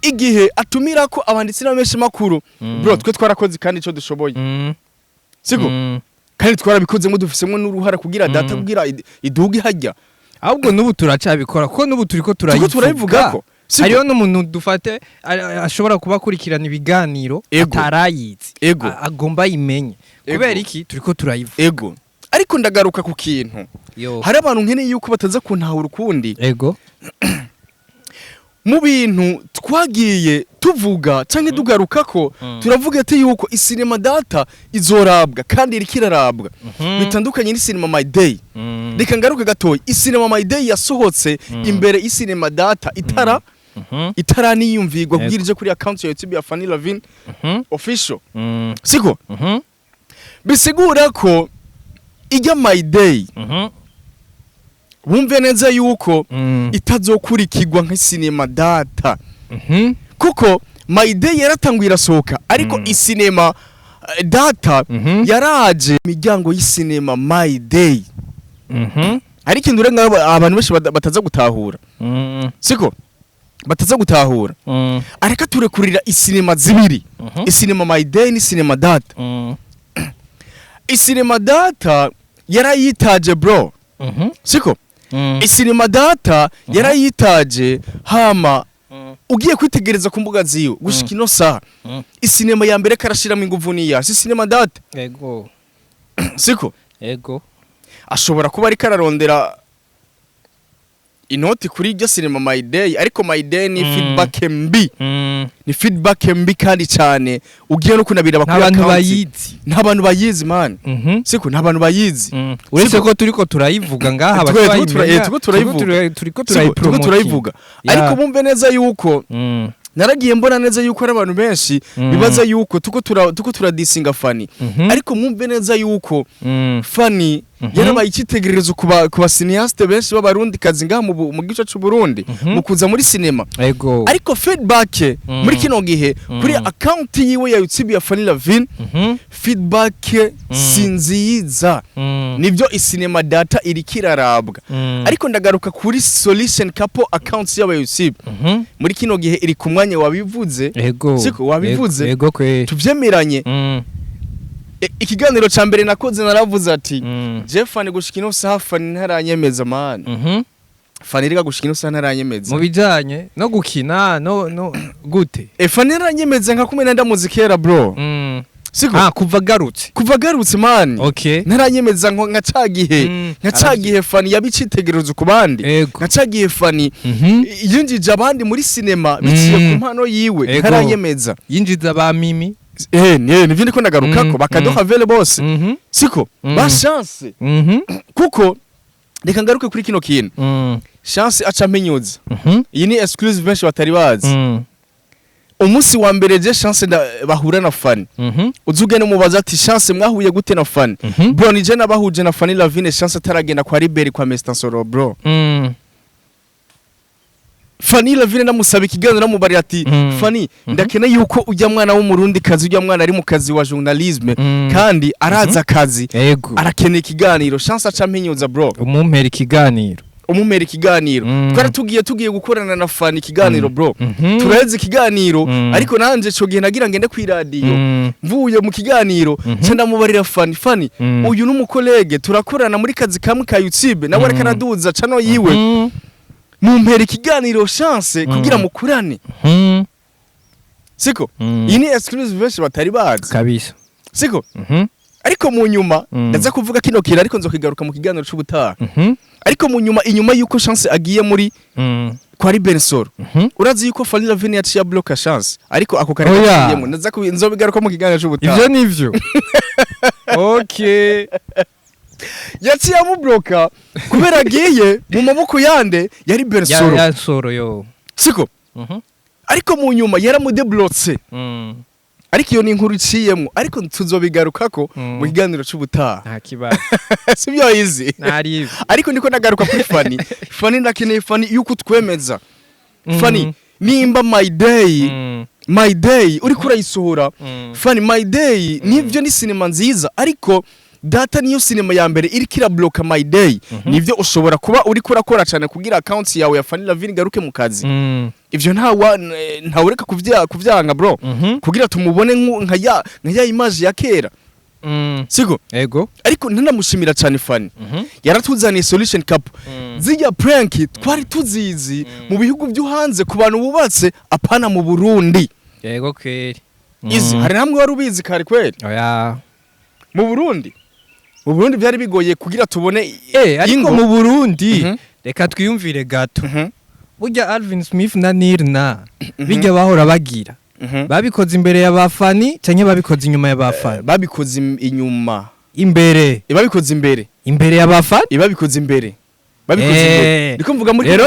igihe atumira ko abanditsi n'abamenyesha makuru bro twe twarakoze kandi ico dushoboye siko kandi twarabikoze mu dufisemo n'uruhara kugira data kugira idugi hajya ahubwo nubu turacabikora kuko nubu turiko turayivuga ko hariyo n'umuntu dufate ashobora kuba akurikirana ibiganiro atarayizi agomba yimenye kubera iki turiko turayivuga ego ariko ndagaruka ku kintu hari abantu nkeneye yuko bataza kuntahura ukundi ego mu bintu twagiye tuvuga canke dugaruka ko turavuga ati yuko iCinema Data izorabwa kandi irikirarabwa bitandukanye n'iCinema My Day reka ngaruke gatoyi iCinema My Day yasohotse imbere iCinema Data itara niyumvigwa kubwirije kuri account ya YouTube ya Fanny Lavin official siko bisigura ko ijya My Day bumve neza yuko itazokurikirwa nk'iCinema Data kuko My Day yaratanguye irasohoka ariko iCinema Data yaraje imiryango y'iCinema My Day ariko indurenga abantu benshi bataza gutahura siko bataza gutahura areka turekurira iCinema zibiri iCinema My Day n'iCinema Data iCinema Data yarayitaje bro siko iCinema Data yarayitaje hama ugiye kwitegereza ku mbuga ziyo gushika ino saha iCinema ya mbere karashiramo inguvu niya iCinema Data yego siko yego ashobora kuba ari kararondera inoti kuri iryo Cinema My Day ariko My Day ni feedback mbi ni feedback mbi kandi cyane ugiye no kunabira bakora n'abantu bayizi man siko n'abantu bayizi uretse ko turiko turayivuga ngaha turiko turayivuga ariko bumve neza yuko naragiye mbona neza yuko ari abantu benshi bibaza yuko tuko turadisinga Fani ariko mwumve neza yuko Fani yarabaye ikitegererezo ku cineaste benshi b'abarundi kazi ngaha mu gice cy'u Burundi mu kuza muri cinema ariko feedback muri kino gihe kuri account yiwe ya YouTube ya Fanny Lavin feedback sinziza nivyo iCinema Data irikirarabwa ariko ndagaruka kuri Solution Couple accounts ya YouTube muri kino gihe iri ku mwanya wabivuze siko wabivuze tuvyemeranye ikiganiro ca mbere nakoze naravuze ati Jeffani gushikino safa ntaranyemeza man Fani rega gushikino safa ntaranyemeza mu bijanye no gukina no gute Fani ntaranyemeza nka kumena ndamuzikera bro siko kuva garutse man okay ntaranyemeza nka cagihe Fani yabicitegerezo ku bandi nka cagihe Fani yinjije abandi muri cinema biciye ku mpano yiwe ntaranyemeza yinjiza ba Mimi nivyo ndiko ndagarukako bakadoha vele bose siko ba chance kuko reka ngaruke kuri kino kintu Chance aca amenyuza iyi ni exclusive benshi batari bazi umunsi wa mbere je Chance bahura na Fanny uzugene mubaza ati Chance mwahuye gute na Fanny bro nije nabahuje na Fanny Lavine Chance ataragenda kwa Liberi kwa Mr Soro bro Fanny Lavine namusaba ikiganiro namubari ati Fanny ndakena yuko ujya mwana w'umurundi kazi ujya mwana ari mu kazi wa journalisme kandi araza kazi arakeneye ikiganiro Chance aca amenyuza bro umumpera ikiganiro twari tugiye gukorana na Fanny ikiganiro bro turaheze ikiganiro ariko nanje cyo gihe nagira ngende ku radio mvuye mu kiganiro cyenda mubarira Fanny uyu n'umukolege turakorana muri kazi kamwe ka YouTube nawe ariko araduza cano yiwe mumpera ikiganiro Chance kugira mukurane siko iyi ni exclusive benshi batari bazi kabisa siko ariko mu nyuma ndaza kuvuga kino kira ariko nzokigaruka mu kiganiro cy'ubutaha ariko mu nyuma inyuma yuko Chance agiye muri kwa Libensoro urazi yuko Fanny Lavine yaciye bloka Chance ariko ako kare kagiyemo ndaza nzobigaruka mu kiganiro cy'ubutaha ivyo nivyo okay yaciye amubloka kubera agiye mu maboko yande ya Libensoro ya Soro yo siko ariko mu nyuma yaramudeblotse ariko iyo ni inkuru iciyemo ariko tuzobigarukako mu kiganiro cy'ubutaha nta kibazo sibyo yizi nari ariko ndiko nagaruka kuri Fanny ndakeneye Fanny yuko twemeza Fanny nimba my day uri kurayisohora Fanny my day nivyo ni cinema nziza ariko data niyo cinema ya mbere iri kira bloka my day nivyo ushobora kuba uri kurakora cyane kugira account yawe ya Fanny Lavine garuke mu kazi ivyo ntawureka kuvyanga bro kugira tumubone nka ya image ya kera siko ego ariko ntanamushimira cyane Fanny yaratuzaniye solution cup zijya prank twari tuzizi mu bihugu byo hanze ku bantu bubatse apana mu Burundi yego kweri izi hari namwe wari ubizi kare kweri oya mu Burundi byari bigoye kugira tubone ariko mu Burundi reka twiyumvire gato burya Alvin Smith na Nirna bijya bahora bagira babikoze imbere ya Bafani canke babikoze inyuma ya Bafani babikoze inyuma imbere babikoze imbere ya Bafani babikoze imbere niko mvuga muri rero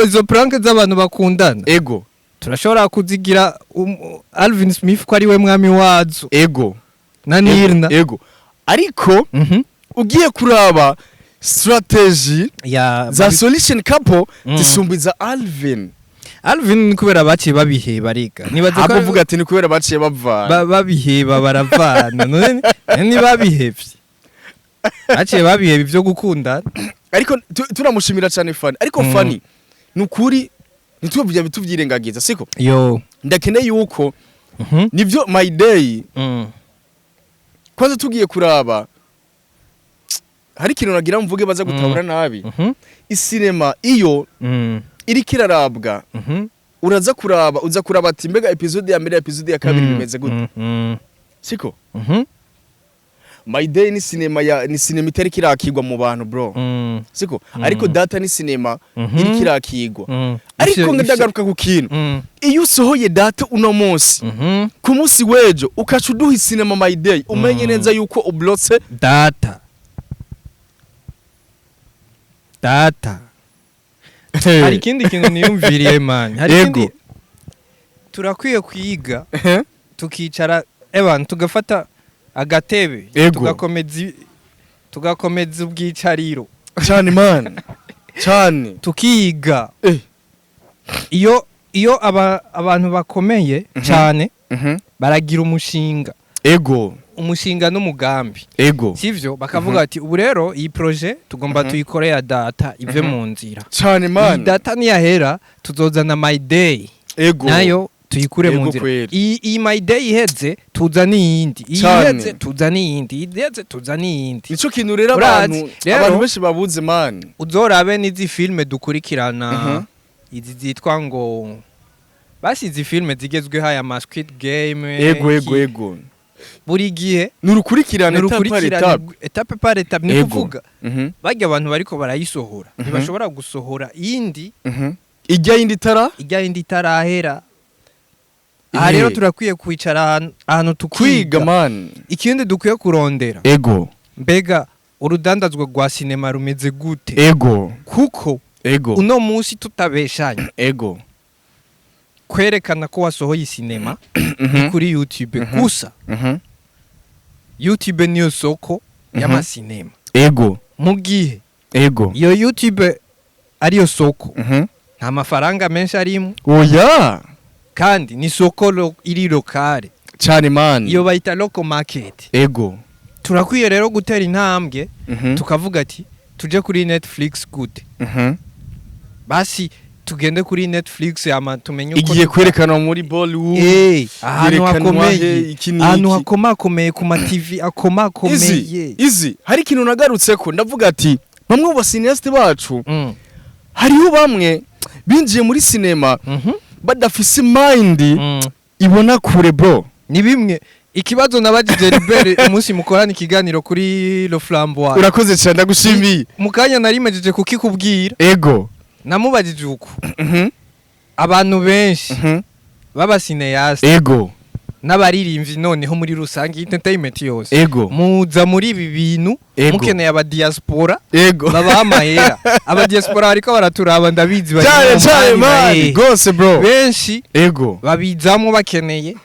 izo prank z'abantu bakundana ego turashobora kuzigira Alvin Smith ko ari we mwami wazo ego na Nirna ego ariko ugiye kuraba strategy za solution couple zisumbiza Alvin kubera baciye babiheba bariga nibaza ko avuga ati ni kubera baciye bavana babiheba baravana none ni babihevye baciye babiheba ivyo gukundana ariko turamushimira cyane Fanny ariko Fanny nukuri nitubye bituvyirengagiza siko yo ndakeneye yuko nivyo my day kwanza tugiye kuraba hari kintu nagira mvuge baza gutabura nabi isinema iyo iri kirarabwa uraza kuraba uza kuraba ati mbega episode ya mbere episode ya kabiri bimeze gute siko my day ni cinema itari kirakigwa mu bantu bro siko ariko data ni cinema iri kirakigwa ariko ndagaruka ku kintu iyo usohoye data uno munsi ku munsi wejo ukacuduha cinema my day umenye neza yuko ublotse data hari ikindi kintu niyumviriye man hari ikindi turakwiye kwiga tukicara tugafata agatebe tugakomeza ubwicariro cyane man cyane tukiga iyo abantu bakomeye cyane baragira umushinga n'umugambi sivyo bakavuga ati ubu rero iyi projet tugomba tuyikore ya data ive mu nzira cyane man iyi data niyahera tuzozana my day nayo tuyikure mu nzira iyi my day iheze tuzana iyindi iheze tuzana iyindi iheze tuzana iyindi nico kintu rero abantu benshi babuze man uzorabe n'izi filme dukurikirana izi zitwa ngo basize filme zigezweho aya Squid Game ego buri gihe nurukurikirana etape par etape ni kuvuga bajya abantu bariko barayisohora ntibashobora gusohora iyindi ijya yindi tarahera aha rero turakwiye kwicara ahantu tukwiga man ikindi dukwiye kurondera ego mbega urudandazwa rwa sinema rumeze gute ego kuko ego uno munsi tutabeshanya ego kwerekana ko wasohoye sinema kuri YouTube gusa YouTube niyo soko y'amasinema ego mu gihe ego iyo YouTube ariyo soko nta mafaranga menshi arimo oya kandi ni soko iri lokale cyane man iyo bayita local market ego turakwiye rero gutera intambwe tukavuga ati tuje kuri Netflix gute basi tugende kuri Netflix ama tumenye uko igiye kwerekana muri Bollywood ahantu hakomakomeye ku ma TV akomakomeye izi hari ikintu nagarutse ko ndavuga ati bamwe mu basineaste bacu hariho bamwe binjiye muri sinema badafise mind ibona kure bro ni bimwe ikibazo nabajije Libere umunsi mukorana ikiganiro kuri Le Flamboyant urakoze cyane ndagushimiye mukanya narimejeje kukikubwira ego namubajije uko abantu benshi baba cineaste ego n'abaririmvyi noneho muri rusange entertainment yose ego muza muri ibi bintu mukeneye aba diaspora ego baba amahera aba diaspora ariko baraturaba ndabizi bari gose bro benshi ego babizamo bakeneye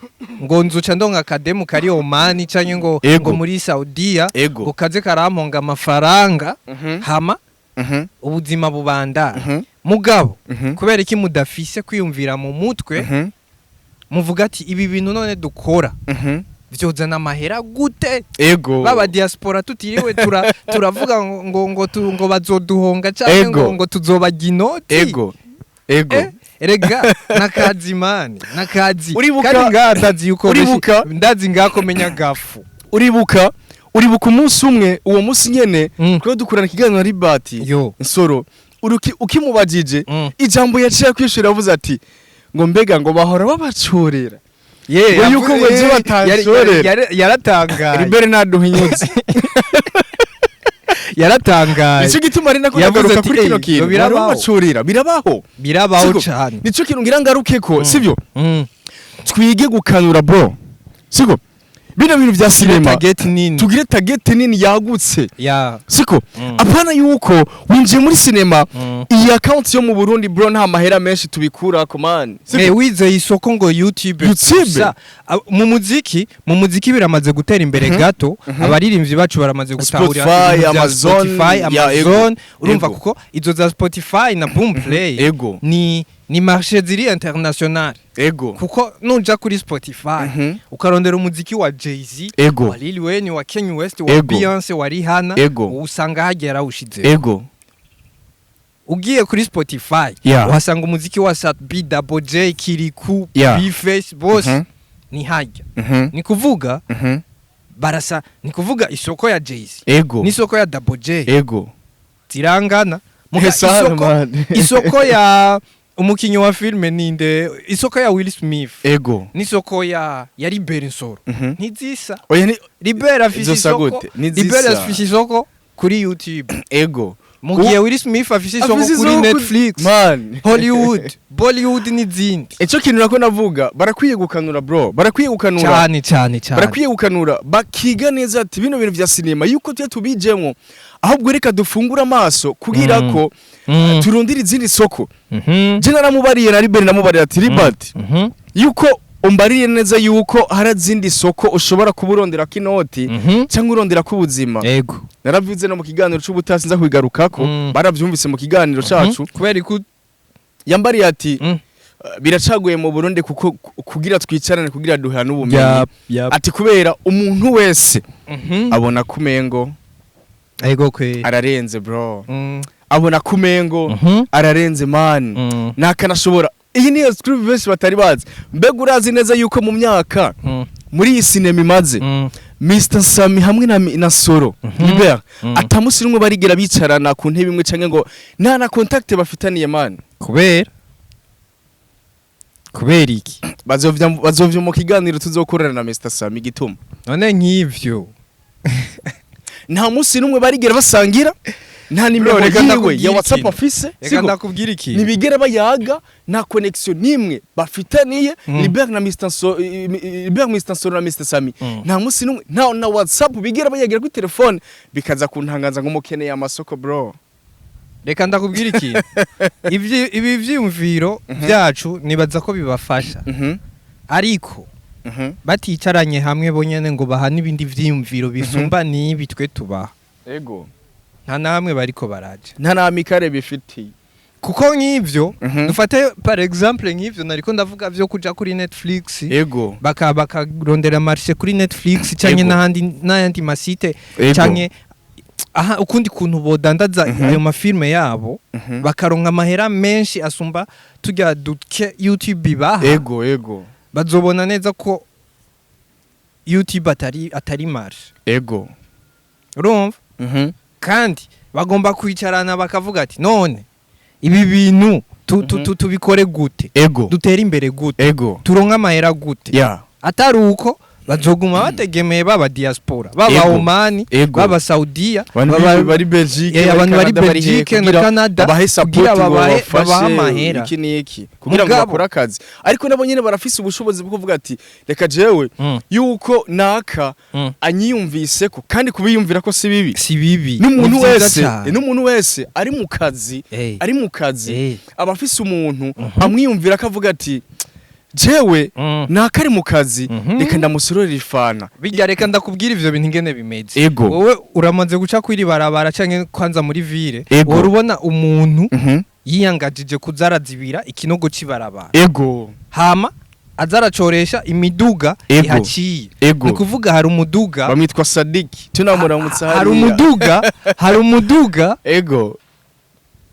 ngo nzuca ndonga akademu kari Oman canke ngo muri Saudiya ngo kaze karamponga amafaranga hama ubuzima bubanda mugabo kubera iki mudafise kwiyumvira mu mutwe muvuga ati ibi bintu none dukora vyozana amahera gute ego baba diaspora tutiriwe turavuga ngo bazoduhonga canke ngo tuzobaga inoti ego erega nakazi mani nakazi kandi ngadazi yuko ndazi ngakomenya gafu uribuka umunsi umwe uwo munsi nyene kuri dukurana ikiganiro na Ribati Nsoro ukimubajije ijambo yaciye kwishura avuze ati ngo mbega ngo bahora babacorera yuko ngo je batansorera yaratangaye Libere naduhinyuze yaratangaye ico gituma ari nako nagaruka kuri kino kintu birabaho cyane nico kintu ngira ngaruke ko sivyo twige gukanura bro siko bino bintu vya sinema tugire target nini yagutse siko apana yuko winjiye muri sinema iyi account yo mu Burundi bro nta mahera menshi tubikura ko man wize isoko ngo YouTube mu muziki biramaze gutera imbere gato abaririmbyi bacu baramaze gutahura Spotify Amazon urumva kuko izo za Spotify na Boomplay ni marché ziri international ego kuko nunja kuri Spotify ukarondera umuziki wa Jay-Z wa Lil Wayne wa Kanye West wa Beyonce wa Rihanna usanga hagera ushize ego ugiye kuri Spotify uhasanga umuziki wa Sat B Double J Kirikou B-Face boss ni hajya ni kuvuga barasa ni kuvuga isoko ya Jay-Z ni isoko ya Double J zirangana isoko ya umukinyi wa filme ninde isoko ya Will Smith nisoko ya Libere Nsoro ntizisa Libere afise isoko kuri YouTube mugiye Will Smith afise isoko kuri Netflix Hollywood Bollywood n'izindi ico kintu nako navuga barakwiye gukanura bro barakwiye gukanura cyane barakwiye gukanura bakiga neza ati bino bintu vya sinema yuko tye tubijemo ahubwo reka dufungura amaso kugira ko turundira izindi soko je naramubariye na Libere namubariye ati Ribati yuko umbariye neza yuko hari izindi soko ushobora kuburondera kinoti cyangwa urondera kubuzima naravuze no mu kiganiro cy'ubutasi nza kwigarukako baravyumvise mu kiganiro cacu kubera ko yambariye ati biracaguye mu Burundi kuko kugira twicarane kugira duhana ubumenyi ati kubera umuntu wese abona kumengo ararenze bro abona kumengo ararenze man nakanashobora iyi niyo script benshi batari bazi mbega urazi neza yuko mu myaka muri iyi sinema imaze Mr Sami hamwe na Soro Libere atamusi rumwe barigera bicarana ku ntebe imwe canke ngo nta na contact bafitaniye man kubera iki bazovya mu kiganiro tuzokorana na Mr Sami gituma none nk'ivyo nta musi numwe barigera basangira nta nimero yiwe ya WhatsApp afise reka ndakubwira iki nibigera bayaga nta connection nimwe bafitaniye Libere na Mr Soro na Mr Sami nta musi numwe na WhatsApp bigera bayagira kuri telefone bikaza kuntangaza ngo mukeneye amasoko bro reka ndakubwira ikintu ibi vyumviro byacu nibaza ko bibafasha ariko baticaranye hamwe bonyene ngo bahana ibindi vyumviro bisumba nibi twe tubaha ego nta namwe bariko baraje nta namikare bifitiye kuko nk'ivyo dufate par exemple nk'ivyo nariko ndavuga vyo kuja kuri Netflix ego bakarondera marché kuri Netflix canke n'ayandi masite canke aha ukundi kuntu bodandaza ayo mafilme yabo bakaronka amahera menshi asumba tujya duke YouTube bibaha ego bazobona neza ko YouTube atari marché ego urumva kandi bagomba kwicarana bakavuga ati none ibi bintu tubikore gute dutera imbere gute turonka amahera gute atari uko bazoguma bategemeye baba diaspora baba Omani baba Saudiya bari Belgique abantu bari Belgique na Canada kugira babahe amahera iki kugira ngo bakore akazi ariko nabo nyene barafise ubushobozi bwo kuvuga ati reka jewe yuko naka anyiyumvise ko kandi kubiyumvira ko si bibi n'umuntu wese ari mu kazi abafise umuntu amwiyumvira akavuga ati jewe nakari mu kazi reka ndamusororera ifana bijya reka ndakubwira ivyo bintu ingene bimeze wowe uramaze guca kwiri barabara canke kwanza muri ville urubona umuntu yiyangajije kuzarazibira ikinogo cibarabara hama azaracoresha imiduga ihaciye ni kuvuga hari umuduga bamwitwa Sadiki tunamuramutsa hari umuduga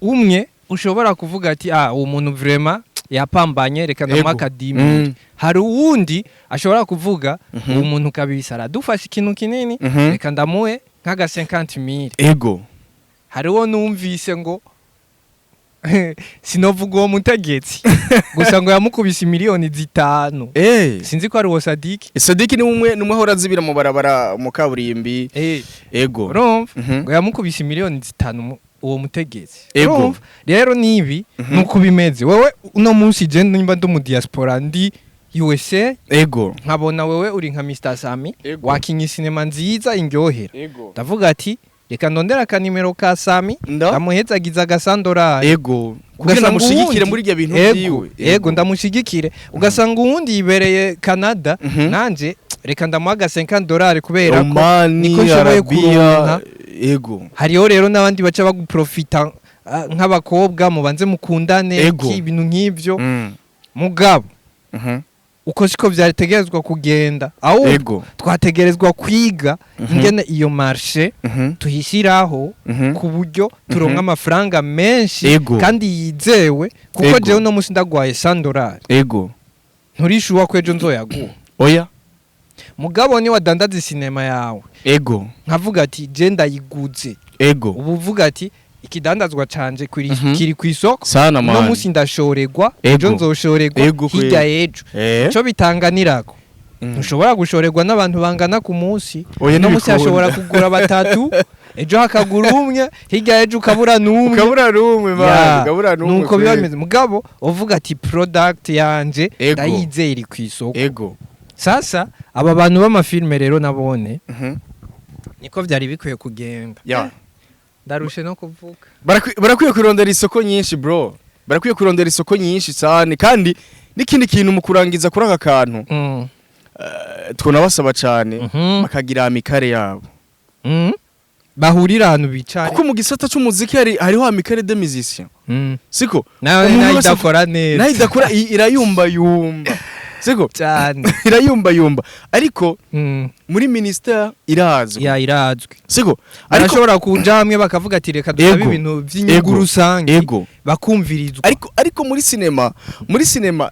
umwe ushobora kuvuga ati uwo muntu vraiment yapambanye reka ndamwaka 10,000 hari uwundi ashobora kuvuga uwo muntu kabisa aradufasha ikintu kinini reka ndamuhe nkaga 50,000 hari uwo numvise ngo sinovuga uwo mutegetsi gusa ngo yamukubise miliyoni 5 sinzi ko ari uwo Sadiki ni umwe hora zibira mu barabara mu kaburimbi ngo yamukubise miliyoni 5 uwo mutegetsi rero nibi nuko bimeze wewe uno munsi je nimba ndo mu diaspora ndi USA nkabona wewe uri nka Mr Sami wakinye cinema nziza indyohera ndavuga ati reka ndondera akanimero ka Sami ndamuhezagiza $100 kugira mushigikire muri rya bintu byiwe ndamushigikire ugasanga uwundi yibereye Canada nanje reka ndamuha $50 kubera ko niko shoboye kuronka hariho rero n'abandi baca baguprofita nk'abakobwa mubanze mukundane ibintu nk'ivyo mugabo uko siko vyategerezwa kugenda ahubwo twategerezwa kwiga ingene iyo marché tuhishiraho ku buryo turonka amafaranga menshi kandi yizewe kuko jewe no musi ndagwaye $100 nturishuwa ko ejo nzoyaguha mugabo ni wadandaza sinema yawe nkavuga ati je ndayiguze ubu uvuga ati ikidandazwa canje kiri kwisoko no musi ndashoregwa ejo nzoshoregwa hirya ejo cyo bitanganirako ntushobora gushoregwa n'abantu bangana ku musi no musi ashobora kugura batatu ejo hakagura umwe hirya ejo ukabura numwe nuko bibameze mugabo uvuga ati product yanje ndayizeye iri kwisoko sasa aba bantu b'amafilme rero nabone niko vyari bikwiye kugenda ndarushe no kuvuga barakwiye kurondera isoko nyinshi bro barakwiye kurondera isoko nyinshi cyane kandi n'ikindi kintu mu kurangiza kuri aka kantu twonabasaba cyane bakagira amikare yabo bahurira ahantu bicara kuko mu gisata cy'umuziki hariho amikare de musicien siko nawe idakora neza nawe idakora irayumba siko cyane irayumba ariko muri ministère irazwe siko arashobora kuja hamwe bakavuga ati reka dusabe ibintu by'inyungu rusange bakumvirizwa ariko muri cinema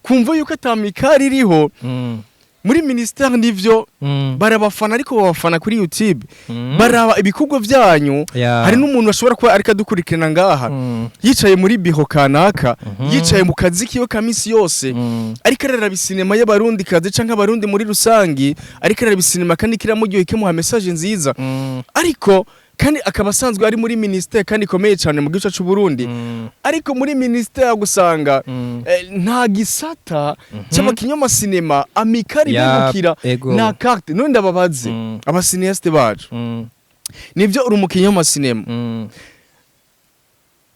kumva yuko atamikari iriho muri ministère nivyo barabafana ariko babafana kuri YouTube baraba ibikorwa byanyu hari n'umuntu ashobora kuba ariko dukurikirana ngaha yicaye muri biho kanaka yicaye mu kazi kiyo kamisi yose ariko arara bisinema y'abarundi kazi canka abarundi muri rusangi ariko arara bisinema kandi kiramuryoheye kemuha message nziza ariko kandi akaba asanzwe ari muri ministère kandi komeye cyane mu gice cy'u Burundi ariko muri ministère gusanga nta gisata cy'abakinyoma cinema amikari bibukira na carte none ndababaze abasineaste bacu nivyo uri umukinyoma cinema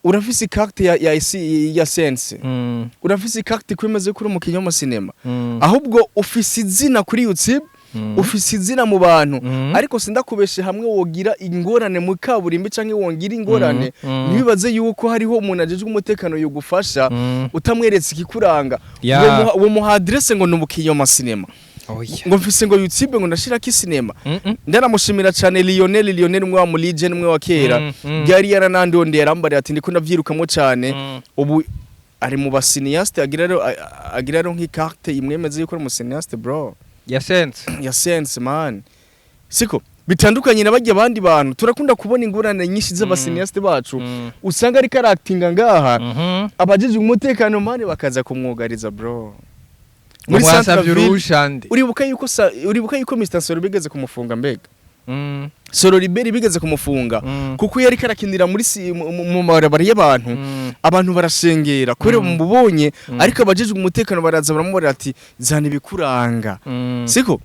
urafise carte ya sense urafise carte kwemeze kuri umukinnyi w'amasinema ahubwo ufise izina kuri YouTube ufise izina mu bantu ariko sindakubeshe hamwe wogira ingorane mu kaburimbi canke wongira ingorane ntibibaze yuko hariho umuntu ajejwe umutekano yogufasha utamweretse ikikuranga uwo muha adresse ngo n'umukinnyi w'amasinema ngo mfise ngo YouTube ngo ndashira kisinema ndanamushimira cyane Lionel umwe wa Muligene umwe wa kera byari yaranandonde yarambare ati ndiko ndavyirukamwe cyane ubu ari mu basiniaste agira rero nk'icarte imwemeze yuko ari umusiniaste bro ya sense man siko bitandukanye nabajya abandi bantu turakunda kubona ingorane nyinshi z'abasiniaste bacu usanga ari charactinga ngaha abajeje umutekano mane bakaza kumwugariza bro muri Centreville uribuka yuko Mr Soro bigeze kumufunga mbega Soro Liberi bigeze kumufunga kuko yari karakinira muri mu marabara y'abantu abantu barashengera kwere mubonye ariko abajeje umutekano baraza baramubara ati zana ibikuranga siko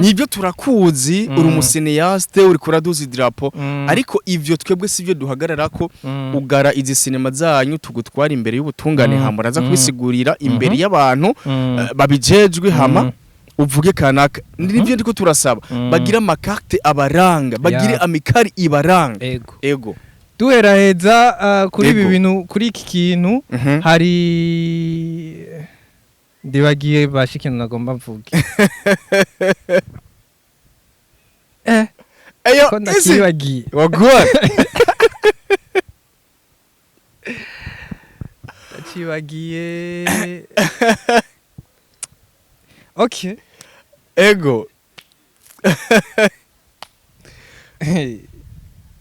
nibyo turakuzi uri umusineaste uri kuraduza drapo ariko ivyo twebwe sivyo duhagararako ugara izi sinema zanyu tugutwara imbere y'ubutungane hamuraza kubisigurira imbere y'abantu babijejwe hama uvuge kanaka nivyo ndiko turasaba bagira amakarte abaranga bagire amikari ibaranga ego duheraheza kuri ibi bintu kuri iki kintu hari ndibagiye bashikintu nagomba mvuge ko ndakibagiye wagwa ndakibagiye okay ego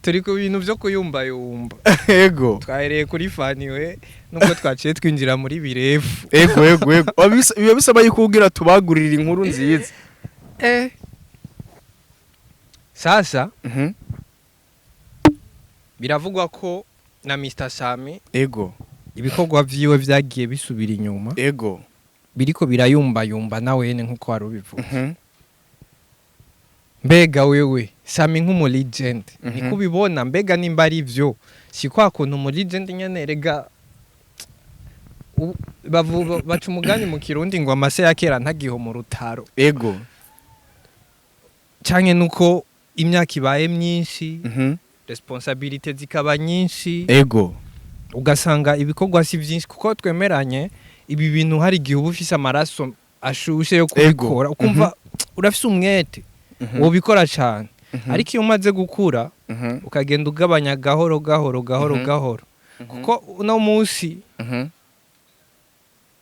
turi ku bintu byo kuyumba ego twahereye kuri faniwe nubwo twaciye twinjira muri birefu ego biba bisaba yuko ugira tubagurira inkuru nziza sasa biravugwa ko na Mr Sami ego ibikorwa vyiwe vyagiye bisubira inyuma ego biriko birayumba nawene nkuko warubivuga mbega wewe Sami nk'umu legend niko bibona mbega nimba ari ivyo si kwa kuntu mu legend nyene rega baca umugani mu Kirundi ngo amase ya kera ntagiho mu rutaro ego canke nuko imyaka ibaye myinshi responsabilité zikaba nyinshi ego ugasanga ibikorwa si byinshi kuko twemeranye ibi bintu hari igihe uba ufise amaraso ashushe yo kubikora ukumva urafise umwete wobikora cyane ariko iyo umaze gukura ukagenda ugabanya gahoro kuko uno munsi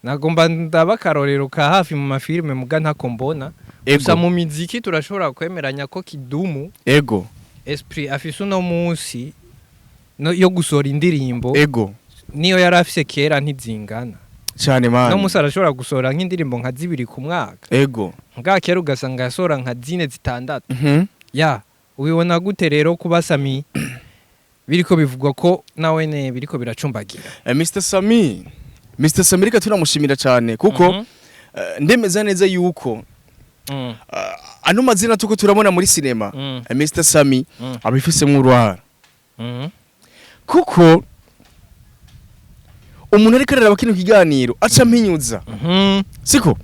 nagomba ndabakarorero ka hafi mu mafilme muga ntako mbona gusa mu miziki turashobora kwemeranya ko Kidumu ego Esprit afise uno munsi yo gusora indirimbo ego niyo yarafise kera ntizingana cyane man no musara ashobora gusora nk'indirimbo nka 2 ku mwaka ego nga kera ugasanga yasora nka 4 6 ya ubibona gute rero kuba Sami biriko bivugwa ko nawe ne biriko biracumbagira Mr Sami reka turamushimira cyane kuko ndemeza neza yuko ano mazina tuko turabona muri sinema Mr Sami abifise mu ruhara kuko umuntu ariko araraba kino kiganiro aca mpinyuza siko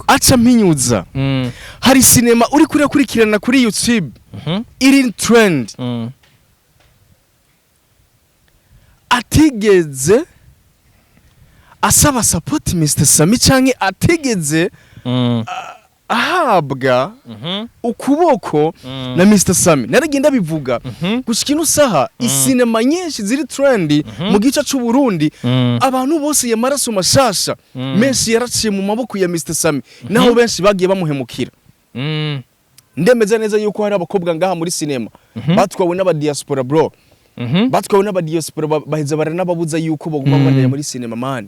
aca mpinyuza hari sinema uri kurikirana kuri YouTube iri trend atigeze asaba support Mr Sami canke atigeze ahabwa ukuboko na Mr Sami naragenda bivuga gushikino saha isinema nyinshi ziri trendy mu gice cy'u Burundi abantu bose yamaraso mashasha menshi yaraciye mu maboko ya Mr Sami naho benshi bagiye bamuhemukira ndemeza neza yuko hari abakobwa ngaha muri sinema batwawe n'aba diaspora bro batwawe n'aba diaspora baheza baranababuza yuko baguma bandanya muri sinema man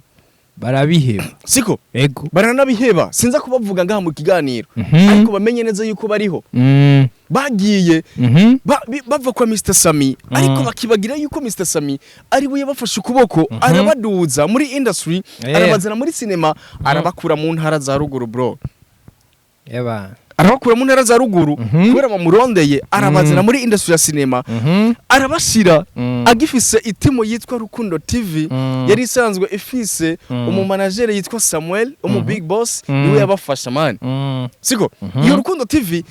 barabiheba siko ego baranabiheba sinza kubavuga ngaha mu kiganiro ariko bamenye neza yuko bariho bagiye bava kwa Mr Sami ariko bakibagira yuko Mr Sami ari we yabafashe ukuboko arabaduza muri industry arabazana muri sinema arabakura mu ntara za ruguru bro arabakura mu ntara za ruguru kubera bamurondeye arabazana muri industry ya cinema arabashira agifise itimo yitwa Rukundo TV yari isanzwe ifise umumanagere yitwa Samuel Big Boss niwe yabafasha man siko iyo Rukundo TV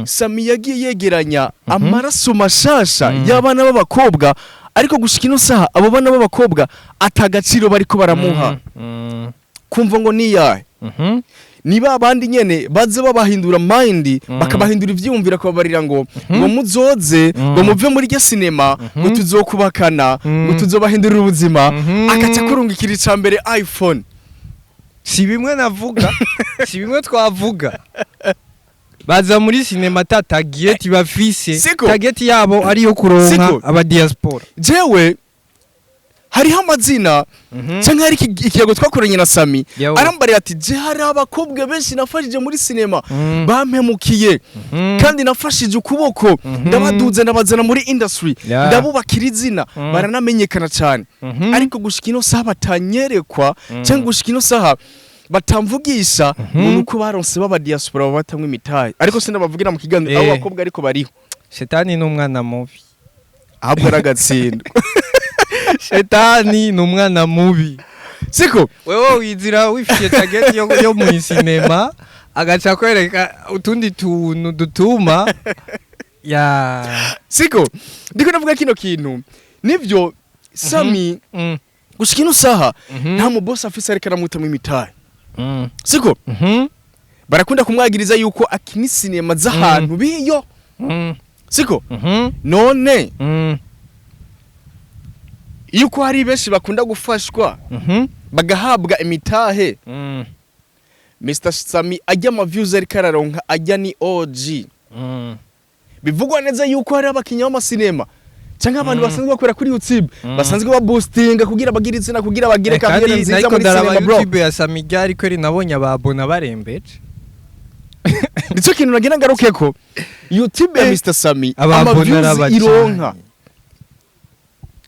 Sami yagiye yegeranya amaraso mashasha y'abana b'abakobwa ariko gushika ino saha abo bana b'abakobwa atagaciro bariko baramuha kumva ngo niyahe niba abandi nyene baze babahindura mind bakabahindura ivyumvira kubabarira ngo muzoze ngo muve muri rya cinema ngo tuzokubakana ngo tuzobahindurira ubuzima akaca kurungikira icambere iPhone si bimwe navuga si bimwe twavuga baza muri cinema tatagiye tibafise target yabo ari yo kuronka aba diaspora jewe hariho amazina cyangwa hari ikiyago twakoranye na Sami arambarira ati je hari abakobwa benshi nafashije muri cinema bampemukiye kandi nafashije ukuboko ndabaduze ndabazana muri industry ndabubakira izina baranamenyekana cyane ariko gushika ino saha batanyerekwa cyangwa gushika ino saha batamvugisha nuko baronse baba diaspora batamwe imitaye ariko sinabavugira mu kiganiro abo bakobwa ariko bariho Shetani n'umwana mubi ahubwo aragatsindwa Shetani n'umwana mubi siko wewe wizira wifitiye target yo mu cinema agaca kwereka utundi tuntu dutuma ya siko ndiko navuga kino kintu nivyo Sami gushika ino saha nta mu boss afise ariko aramutamwe imitaye siko barakunda kumwagiriza yuko akini cinema z'ahantu biyo siko none yuko hari benshi bakunda gufashwa bagahabwa imitahe Mr Sami ajya ama views ari kararonka ajya ni OG bivugwa neza yuko hari abakinya b'ama cinema cyangwa abantu basanzwe bakorera kuri YouTube basanzwe ba boosting kugira bagire izina kugira bagire kamera nziza muri cinema bro YouTube ya Sami ryari ko ri nabonye ababona barembeje nico kintu nagira ngaruke ko YouTube ya Mr Sami ama views ironka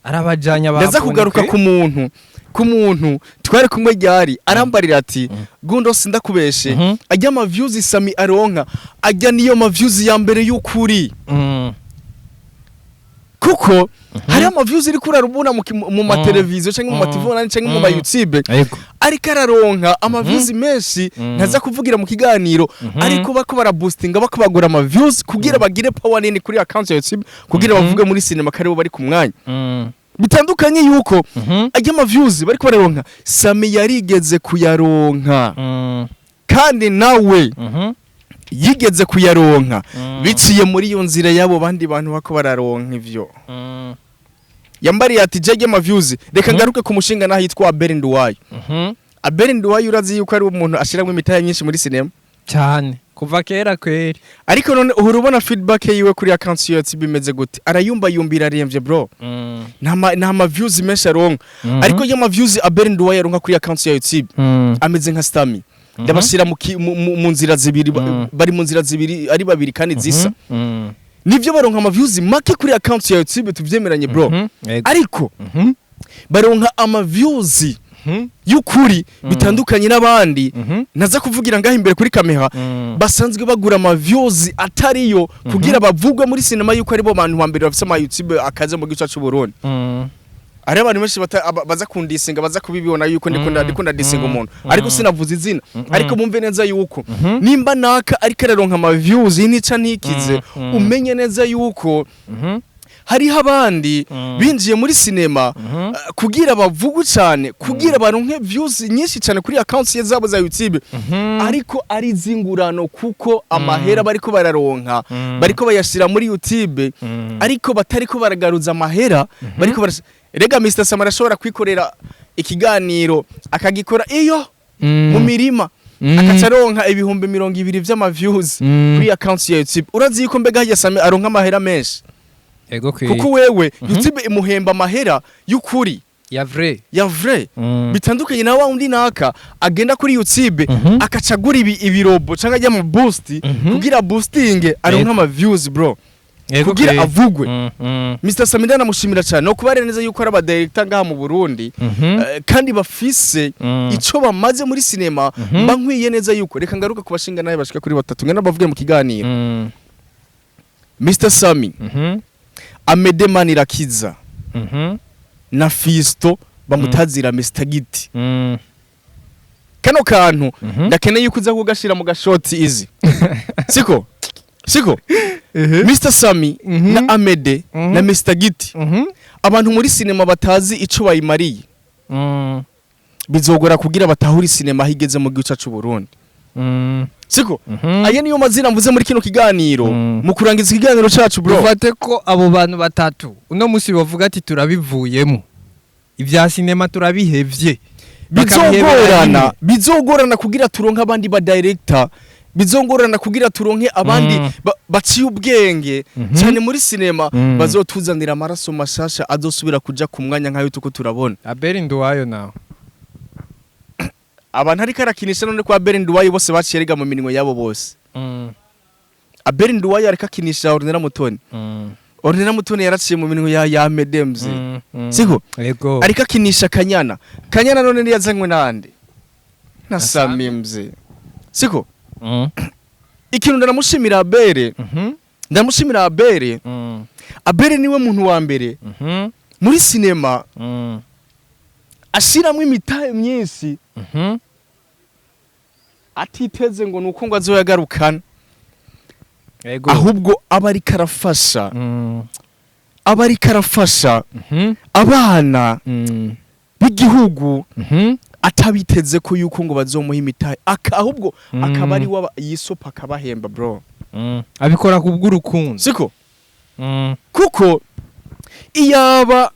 arabajanya babonye ndaza kugaruka ku muntu twari kumwe ryari arambarira ati gundo sindakubeshe ajya ama views Sami aronka ajya niyo ma views ya mbere y'ukuri kuko hari ama views iri kurarubuna mu ma televiziyo cyangwa mu ma TV cyangwa mu ma YouTube ariko araronka ama views menshi ntaza kuvugira mu kiganiro ariko bako baraboostinga bako bagura ama views kugira bagire power nini kuri account ya YouTube kugira bavuge muri cinema kare bo bari ku mwanya bitandukanye yuko ajya ama views bari bararonka Sami yarigeze kuyaronka kandi nawe yigeze kuyaronka biciye muri iyo nzira yabo bandi bantu bako bararonka ivyo yambariye ati jage ama views reka ngaruke ku mushinga naho yitwa Aberinduwayo Aberinduwayo urazi yuko ari umuntu ashiramwe imitaye myinshi muri cinema cyane kuva kera kweri ariko none urubona feedback yiwe kuri account yacu bimeze gute arayumba yumbira aremvye bro nta ma views menshi aronka ariko ya ma views Aberinduwayo aronka kuri account ya YouTube ameze nka Sami ndabashira mu nzira zibiri bari mu nzira zibiri ari babiri kandi zisa nivyo baronka ama views make kuri account ya YouTube tuvyemeranye bro ariko baronka ama views y'ukuri bitandukanye n'abandi naza kuvugira ngaho imbere kuri kamera basanzwe bagura ama views atariyo kugira bavugwe muri cinema yuko ari bo bantu bambere bafise ama YouTube akaze mu gice cy'u Burundi ari abantu benshi baza kundisinga baza kubibona yuko ndikunda disinga umuntu ariko sinavuze izina ariko bumve neza yuko nimba naka ariko araronka ama views nica ntikize umenye neza yuko hariho abandi binjiye muri cinema kugira bavugu cyane kugira baronke views nyinshi cyane kuri accounts zabo za YouTube ariko ari zingurano kuko amahera bariko bararonka bariko bayashira muri YouTube ariko batariko baragaruza amahera bariko rega Mr Sami arashobora kwikorera ikiganiro akagikora iyo mu mirima akacaronka ibihumbi 200 vy'ama views kuri accounts ya YouTube urazi yuko mbega ya Sami aronka amahera menshi kuko wewe YouTube imuhemba amahera y'ukuri ya vrai bitandukanye na wundi naka agenda kuri YouTube akacagura ibirobo cyangwa ajya mu boost kugira boosting aronka ama views bro kugira avugwe. Mr Samira namushimira cyane no kubare neza yuko ari abadirector ngaha mu Burundi kandi bafise ico bamaze muri sinema bankwiye neza yuko reka ngaruka kubashinga naye bashika kuri batatu ngena bavuge mu kiganiro. Mr Sami Amede Manirakiza na Fisto bamutazira Mr Giti. Kano kantu ndakeneye yuko uza kugashira mu gashoti izi. Siko Mr Sami na Amede na Mr Giti abantu muri sinema batazi ico bayimariye bizogora kugira batahuri sinema higeze mu gihugu cyacu Burundi. Siko aya niyo mazina mvuze muri kino kiganiro mu kurangiza ikiganiro cyacu bro. Ufate ko abo bantu batatu uno musi bavuga ati turabivuyemo ibya sinema turabihevye. Bizogorana kugira turonke abandi ba director, bizongorana kugira turonke abandi baciye ubwenge cyane muri sinema bazotuzanira amaraso mashasha azosubira kuja ku mwanya nkayo tuko turabona. Abeli Nduwayo nawe abantu ari karakinisha none ko Abeli Nduwayo bose baciyerega mu miningo yabo bose. Abeli Nduwayo areka kinisha Ornella Mutoni. Ornella Mutoni yaraciye mu miningo ya Amede mze. Siko yego areka kinisha Kanyana none ndi yazanywe nande na Sami mze. Siko ikintu ndamushimira Abeli ndamushimira Abeli. Abeli niwe muntu wa mbere muri sinema ashiramwe imitahe myinshi atiteze ngo nuko ngo azoyagarukana. Ahubwo abari karafasha abana b'igihugu atabiteze ko yuko ngo bazomuha imitahe ahubwo akaba ari wa yisopa akabahemba bro. Abikora kubw'urukundo. Siko kuko iyaba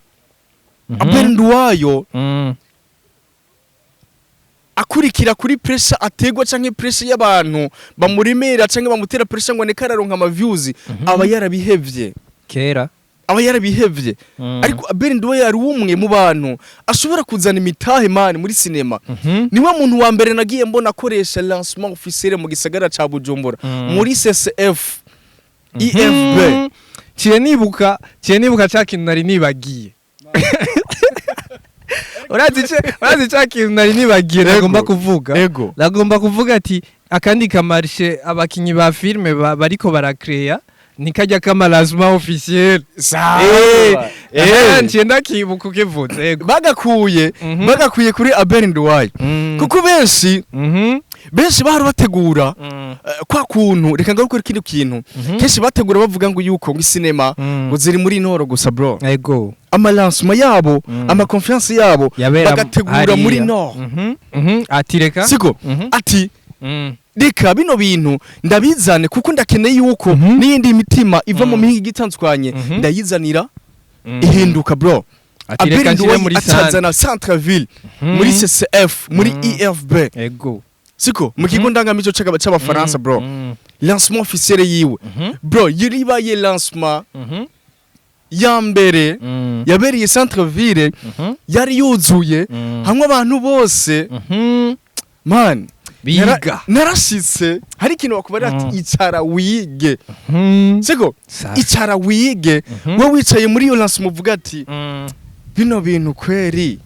Abeli Nduwayo akurikira kuri pressure ategwa canke pressure y'abantu bamurimera canke bamutera pressure ngo nekararonka ama views aba yarabihevye kera ariko Abeli Nduwayo yari umwe mu bantu ashobora kuzana imitahe man muri sinema. Niwe muntu wa mbere nagiye mbona akoresha lancement officiel mu gisagara ca Bujumbura muri CCF EFB. Ciye nibuka ca kintu nari nibagiye. Urazi cha kintu nari nibagiye nagomba kuvuga ati akandi kamarishe abakinyi ba filme bariko barakreya nikajya kamalazima officiel. Ncienda kibuka ukivuze bagakuye kuri Abeli Nduwayo kuko benshi bahari bategura kwa kuntu reka ngaruko kindi kintu kenshi bategura bavuga ngo yuko ngisinema ngo ziri muri Noro gusa bro. Yego amalancement yabo ama confiance yabo bagategura muri Noro. Ati reka siko ati reka bino bintu ndabizane kuko ndakeneye yuko n'iyindi mitima iva mu mihinga gitandukanye ndayizanira ihinduka bro. Ati reka njye muri Centre Ville muri CCF muri EFB. Yego siko mu kigo ndangamico c'abafaransa bro. Lancement officiel yiwe bro yiribaye lancement ya mbere yabereye Centre Ville yari yuzuye hamwe abantu bose man biga narashitse hari ikintu bakubara ati icara wige siko icara wige we wicaye muri iyo lancement uvuga ati bino bintu kweri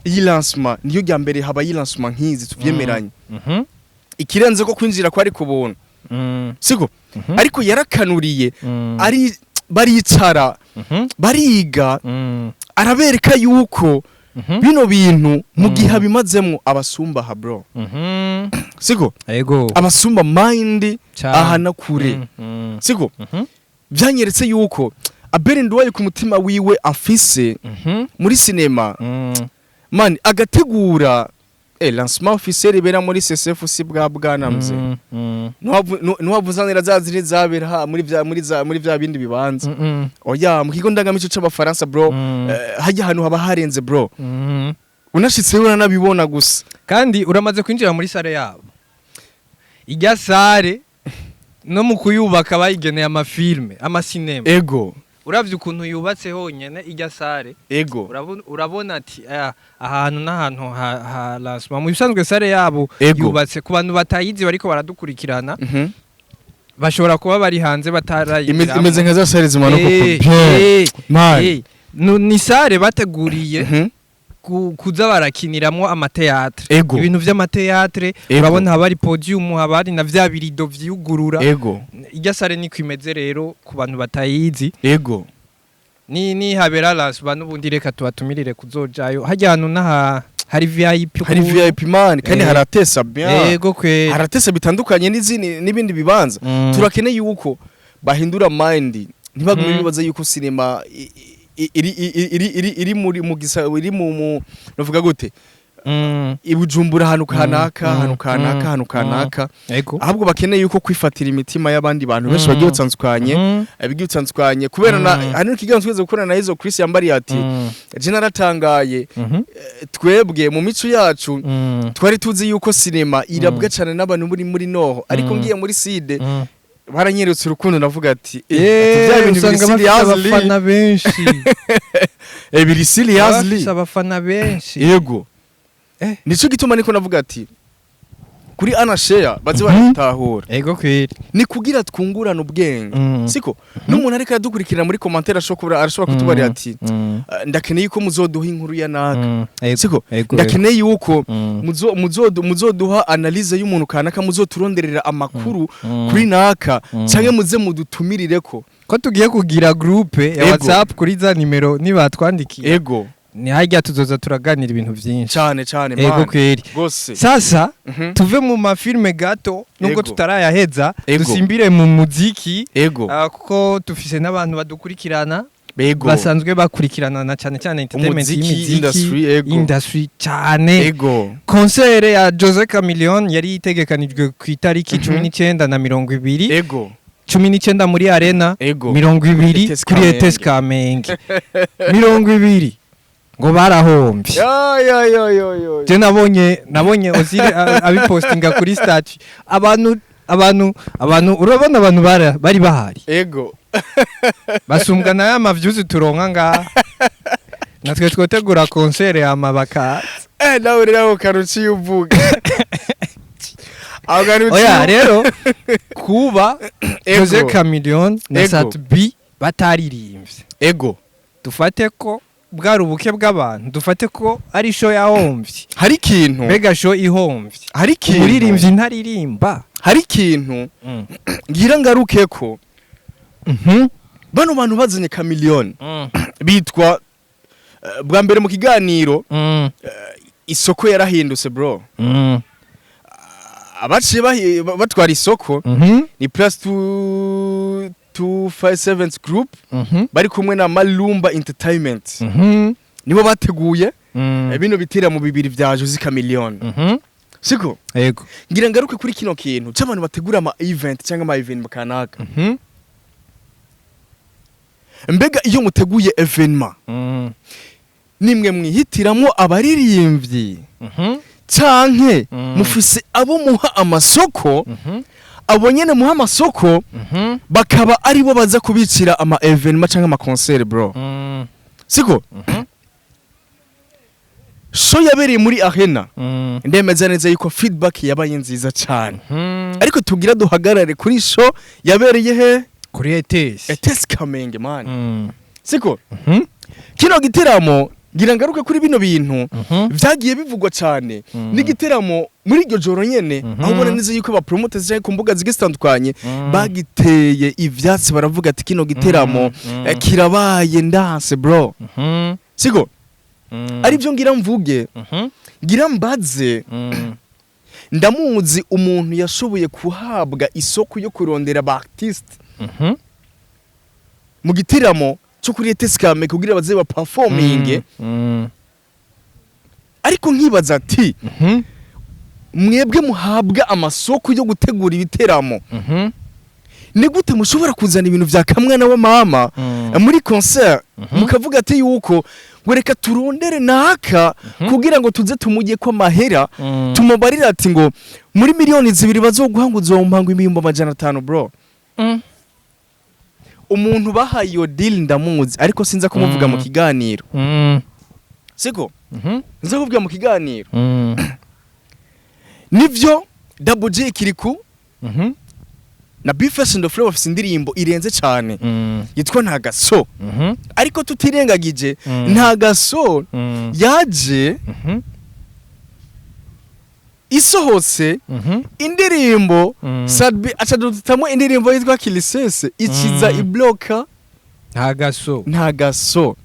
iyi lancement niyo ya mbere haba iyi lancement nkizi tuvyemeranye ikirenze ko kwinjira kwari kubuntu siko ariko yarakanuriye ari baricara bariga arabereka yuko bino bintu mu gihe bimazemo abasumba ha bro. Siko yego abasumba mind ahana kure siko byanyeretse yuko Abeli Nduwayo ku mutima wiwe afise muri sinema man agategura lancement officiel bera muri CCF si bwanamze nuwavuzanira zaziri zabera muri vya bindi bibanza oya mu kigo ndangamico c'abafaransa bro hajya hanu haba harenze bro unashitse uranabibona gusa kandi uramaze kwinjira muri sare yabo ijya sare no mu kuyubaka bayigeneye amafilme amasinema ego uravye ukuntu yubatse honyene ijya sare ego urabona ati ahantu n'ahantu ha lancement mu bisanzwe sare yabo yubatse ku bantu batayizi bariko baradukurikirana bashobora kuba bari hanze batarayigira imeze nka za sare zimanuka ni sare bateguriye kuza barakiniramo amateatre ibintu vy'amateatre urabona haba ari podium haba ari na vya birido vyugurura irya sare ni kwimeze rero ku bantu batayizi ni habera las banubundi reka tubatumirire kuzojayo hajya hano naha hari VIP man kandi haratesa bien yego kwe haratesa bitandukanye n'ibindi bibanza turakeneye yuko bahindura mind ntibagume bibaza yuko cinema iri mu navuga gute ibujumbura hanu kanaka ahubwo bakeneye yuko kwifatira imitima y'abandi bantu benshi bagiye utsanzukanye kubera hano kiganzo tweze gukora na Izo Chris yambari ati je naratangaye twebwe mu mico yacu twari tuzi yuko cinema irabwa cyane n'abantu muri noho ariko ngiye muri side baranyeretse urukundo navuga ati bya bintu biri abafana benshi biri seriously abafana benshi yego nico gituma niko navuga ati kuri Anashare baze baratahura yego kwiri ni kugira twungurana ubwenge siko n'umuntu ariko yadukurikirana muri commentaire arashobora kutubari ati ndakeneye yuko muzoduha inkuru ya naka siko ndakeneye yuko muzoduha analyse y'umuntu kanaka muzoturonderera amakuru kuri naka canke muze mudutumirire ko tugiye kugira groupe ya WhatsApp kuri za nimero nibatwandikiye yego ni hajya tuzoza turaganira ibintu byinshi cyane yego kweri sasa tuve mu mafilme gato nubwo tutarayaheza dusimbire mu muziki kuko tufise n'abantu badukurikirana basanzwe bakurikirana na cyane entertainment industry cyane concert ya Jose Chameleone yari itegekanijwe ku itariki 19 na 20 19 muri Arena 20 kuri ETS Kamenge 20 ngo barahombye je nabonye Ozil abipostinga kuri statue abantu urabona abantu bari bahari basumbwa na amavyuzi turonka nga natwe twotegura concert ya mabaka nawe rero karuci yuvuga oya rero kuba Jose Chameleone na Sat B bataririmbye dufate ko bwari ubuke bw'abantu dufate ko ari show yahombye hari ikintu mega show ihombye hari ikintu uririmbye ntaririmba hari ikintu ngira ngaruke ko bano bantu bazanye Chameleone bitwa bwa mbere mu kiganiro isoko yarahindutse bro abaciye batwara isoko ni plus 257 group bari kumwe na Malumba Entertainment nibo bateguye bino bitira mu bibiri vya Jose Chameleone siko yego ngira ngaruke kuri kino kintu cy'abantu bategura ama event cyangwa ama event bakanaka mbega iyo muteguye evenement nimwe mwihitiramo abaririmbyi canke mufise abo muha amasoko abo nyene muha amasoko bakaba ari bo baza kubicira ama evenement canke ama concert bro siko show yabereye muri Arena ndemeza neza yuko feedback yabaye nziza cyane ariko tugira duhagarare kuri show yabereye he kuri ETS Kamenge man siko kino gitaramo ngira ngaruke kuri bino bintu vyagiye bivugwa cyane n'igiteramo muri iryo joro nyene aho ubona neza yuko ba promoters cyangwa ku mbuga zigitandukanye bagiteye ivyatsi baravuga ati kino giteramo kirabaye ndanse bro siko ari byo ngira mvuge ngira mbaze ndamuzi umuntu yashoboye kuhabwa isoko yo kurondera ba artiste mu gitaramo cyo kuri ETS Kamenge kugira baze ba performing ariko nkibaza ati mwebwe muhabwa amasoko yo gutegura ibiteramo ni gute mushobora kuzana ibintu vya kamwana wa mama muri concert mukavuga ati yuko reka turondere naka kugira ngo tuze tumugiye ko mahera tumubarira ati ngo muri miliyoni 2 bazoguhanguza umpango 500 bro umuntu bahaye iyo deal ndamuzi ariko sinza kumuvuga mu kiganiro siko nza kuvuga mu kiganiro nivyo Double J kiriku na Bifest and the Flow bafise indirimbo irenze cyane yitwa Ntagaso ariko tutirengagije Ntagaso yaje isohotse indirimbo Sadbi acadutamo indirimbo yitwa Kilisese ikiza ibloka Ntagaso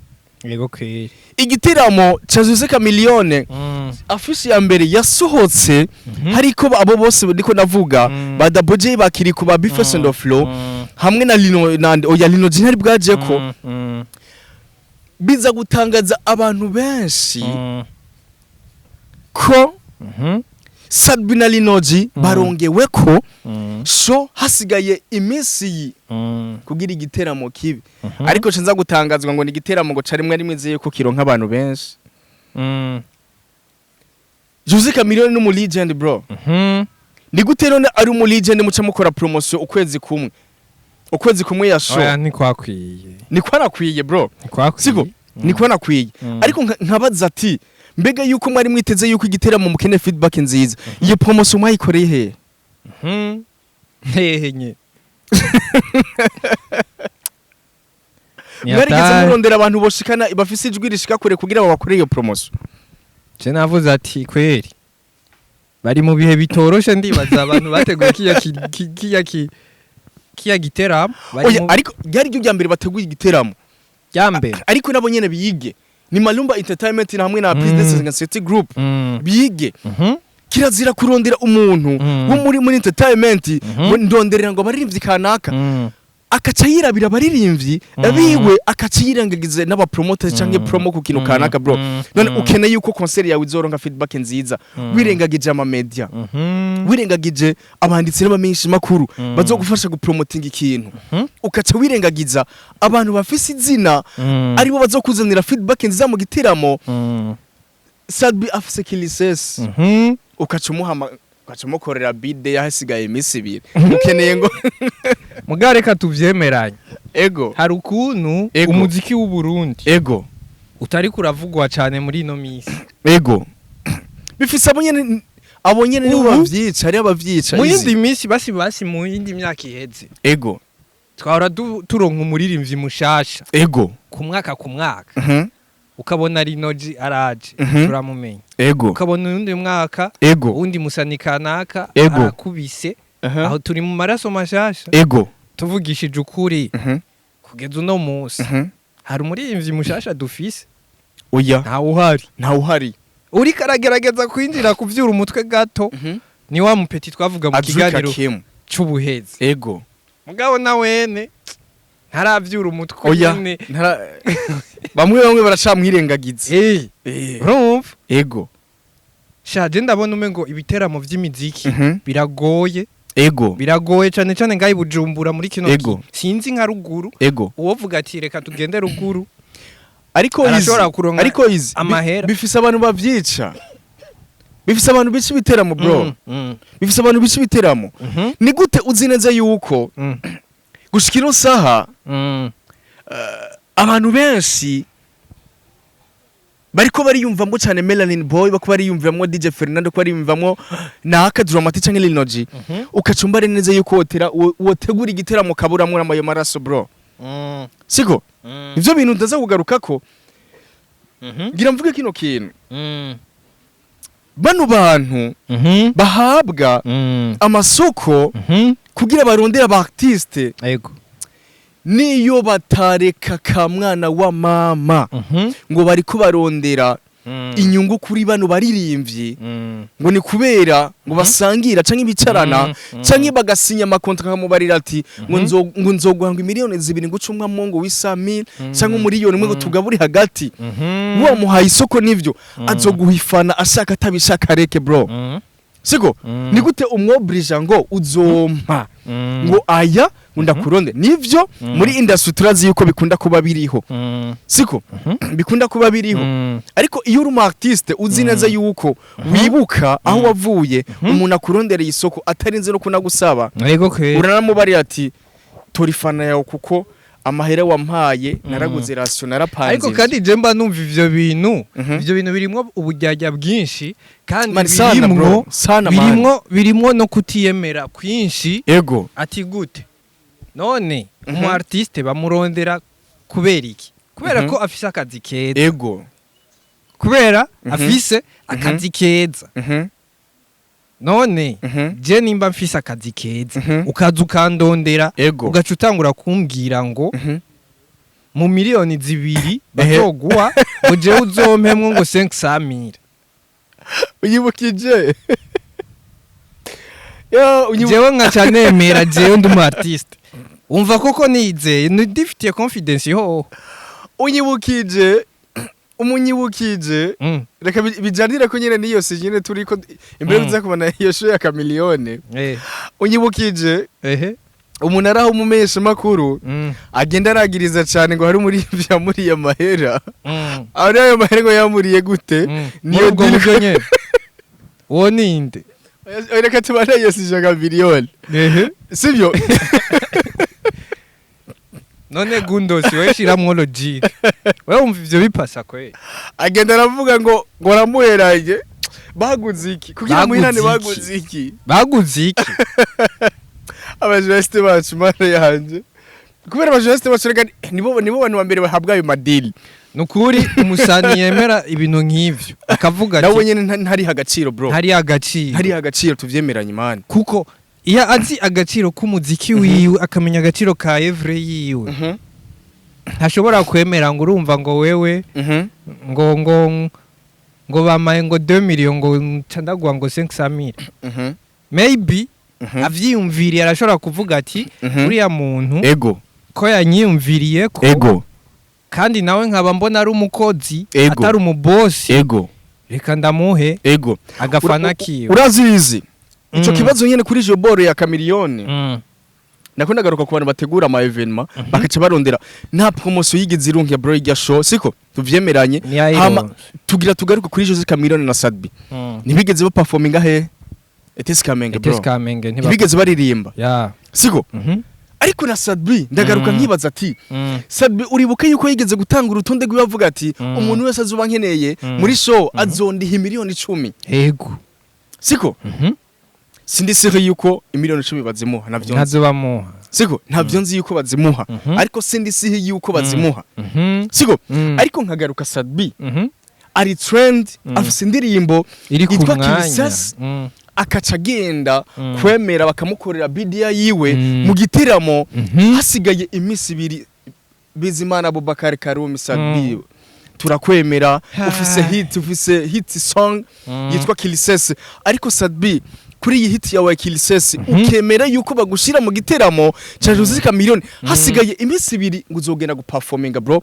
yego kweri igitaramo cha Jose Chameleone afisi ya mbere yasohotse hariko abo bose ndiko navuga ba Double J bakiri ku ba Bifest and the Flow hamwe na Lino Jinari bwaje ko biza gutangaza abantu benshi ko Sadbi na Linoji barongewe ko so hasigaye iminsi kugira igiteramo kibi ariko cenza gutangazwa ngo ni igiteramo ngo carimwe ari mwize yuko kironka abantu benshi Jose Chameleone n'umu legend bro ni gute none ari umu legend muca mukora promotion ukwezi kumwe ya show oya ni kwarakwiye bro siko ni kwarakwiye ariko nkabaza ati mbega yuko mwari mwiteze yuko igiteramo mukene feedback nziza iyo promotion mwayikoreye hehe nye mwarigeze murondera abantu boshikana bafise ijwi rishika kure kugira babakore iyo promotion je navuze ati kweri bari mu bihe bitoroshe ndibaza abantu bateguye kiya giteramo ariko byari ryo byambere bateguye igiteramo byambere ariko nabo nyene biyige ni Malumba Entertainment hamwe na Business City Group biyige kirazira kurondera umuntu wo muri entertainment ndonderera ngo baririmbyi kanaka akaca yirabira baririmbyi abiwe akaca yirangagize n'aba promoters canke promo ku kintu kanaka bro none ukeneye yuko concert yawe izoronka feedback nziza wirengagije ama media wirengagije abanditsi n'abamenyesha makuru bazogufasha gupromoting ikintu ukaca wirengagiza abantu bafise izina aribo bazokuzanira feedback nziza mu gitiramo Sadbi afise Kilisese ukaca bide yahasigaye iminsi ibiri ukeneye ngo mugareka tuvyemeranye ego hari ukuntu umuziki w'u Burundi ego utari kuravugwa cyane muri ino misi ego bifise abonyene nibo bavyica ari abavyica mu yindi misi basi mu yindi myaka iheze ego twahora turonka umuririmbyi mushasha ego ku mwaka ukabona Linoji araje turamumenya ego ukabona undi mwaka undi musani kanaka arakubise aho turi mu maraso mashasha ego tuvugishije ukuri kugeza uno munsi hari umuririmbyi mushasha dufise oya ntawe uhari uri karagerageza kwinjira kuvyura umutwe gato ni wa mupeti twavuga mu kiganiro c'ubuhezi ego mugabo na wene ntaravyura umutwe nyene bamwe baracamwirengagiza urumva ego shaje ndabona umengo ibiteramo vy'imiziki biragoye cyane ngayi Bujumbura muri kino sinzi nka ruguru uwovuga ati reka tugende ruguru ariko izi amahera bifise abantu bavyica bifise abantu bica ibiteramo bro bifise abantu bica ibiteramo ni gute uzi neza yuko gushikira saha abantu benshi bariko bariyumvamwo cyane Melanin Boy bako bariyumvamwo DJ Fernando ko bariyumvamwo na Akadramati canke Linoji ukacumbare neza yuko wotegura igiteramo kaburamwe amayo maraso bro siko ivyo bintu ndaza kugaruka ko ngira mvuge kino kintu bano bantu bahabwa amasoko kugira barondera aba artiste niyo batareka ka mwana wa mama ngo bari kubarondera inyungu kuri bano baririmbyi ngo ni kubera ngo basangira canke bicarana canke bagasinya amakontra kamubarira ati ngo nzoguhanga miliyoni 2 ngucumwa mongo w'Isamil canke umuriyoni umwe ngo tugaburi hagati wo muhaye isoko nivyo azoguhifana ashaka atabishaka reke bro siko ni gute umwobrija ngo uzompa ngo aya ndakuronde nivyo muri industry turazi yuko bikunda kuba biriho siko bikunda kuba biriho ariko iyo uri mu artiste uzi neza yuko wibuka aho wavuye umuntu akurondera isoko atarinze no kunagusaba uranamubari ati torifana yawe kuko amahera wampaye naraguze ratio narapanze ariko kandi je mba numva ivyo bintu birimwo uburyarya bwinshi kandi birimwo no kutiyemera kwinshi ego ati gute none umu artiste bamurondera kubera iki kubera ko afise akazi keza ego kubera afise akazi keza none je nimba mfise akazi keza ukaza ukandondera ugaca utangura kumbwira ngo mu miliyoni 2 bazoguha ngo je uzompemwe ngo 500,000 uyibukije jewe nkaca nemera jewe ndi umu artiste umva koko nizeye ndifitiye confidence ho unyibukije umunyibukije reka bijanira ko nyene niyo si nyene turiko imbere uza kubona iyo show ya Chameleone unyibukije umunara ho mumesha makuru agenda aragiriza cyane ngo hari muri vya muri ya mahera ayo mahera ngo yamuriye gute niyo dilgo nyene uwo ninde reka tubana yesi jaga miliyoni sivyo none gundo si we shiramwo logic we umva ivyo bipasa kwe agenda aravuga ngo ramuheraje baguze iki kugira muhirane baguze iki abajournaliste bacu mara yanje kubera abajournaliste bacu rega nibo bantu bambere bahabwa ayo madili nukuri umusani yemera ibintu nk'ivyo akavuga ati nawe nyene ntari hagaciro bro hari hagaciro tuvyemeranye man kuko iya azi agaciro k'umuziki wiwe akamenya agaciro ka evre yiwe ntashobora kwemera ngo urumva ngo wewe ngo bamaye ngo 2 million ngo ncandagwa ngo 500,000 maybe avyiyumviriye arashobora kuvuga ati uriya muntu ego ko yanyiyumviriye ko ego kandi nawe nkaba mbona ari umukozi atari umubosi ego reka ndamuhe ego agafana kiwe urazizi ico kibazo nyene kuri Joboro ya Chameleone nakunda garuka ku bantu bategura ama evenement bakaca barondera nta promotion yigize irunke bro ya show siko tuvyemeranye hama tugira tugaruka kuri Jose Chameleone na Sadbi ntibigeze ba performing ahe Eteskamenge bro ntibigeze baririmba siko ariko na Sadbi ndagaruka nkibaza ati Sadbi uribuke yuko yigeze gutanga urutonde rw'ibavuga ati umuntu wese azuba nkeneye muri show azondiha miliyoni 10 yego siko sindi sire yuko imiliyoni 10 bazimuha navyo ntazobamuha siko ntavyo nzi yuko bazimuha ariko sindi sihe yuko bazimuha siko ariko nkagaruka Sadbi ari trend afise indirimbo yitwa Kilisas akaca agenda kwemera bakamukorera bidia yiwe mu gitiramo hasigaye imisi 2 Bizimana Abubakar Karumi Sadbi turakwemera ufise hit song yitwa Kilisas ariko Sadbi kuri iyi hit yawe Kilisesi ukemera yuko bagushira mu giteramo cha Jose Chameleone hasigaye imisi 2 ngo uzogenda guperforminga bro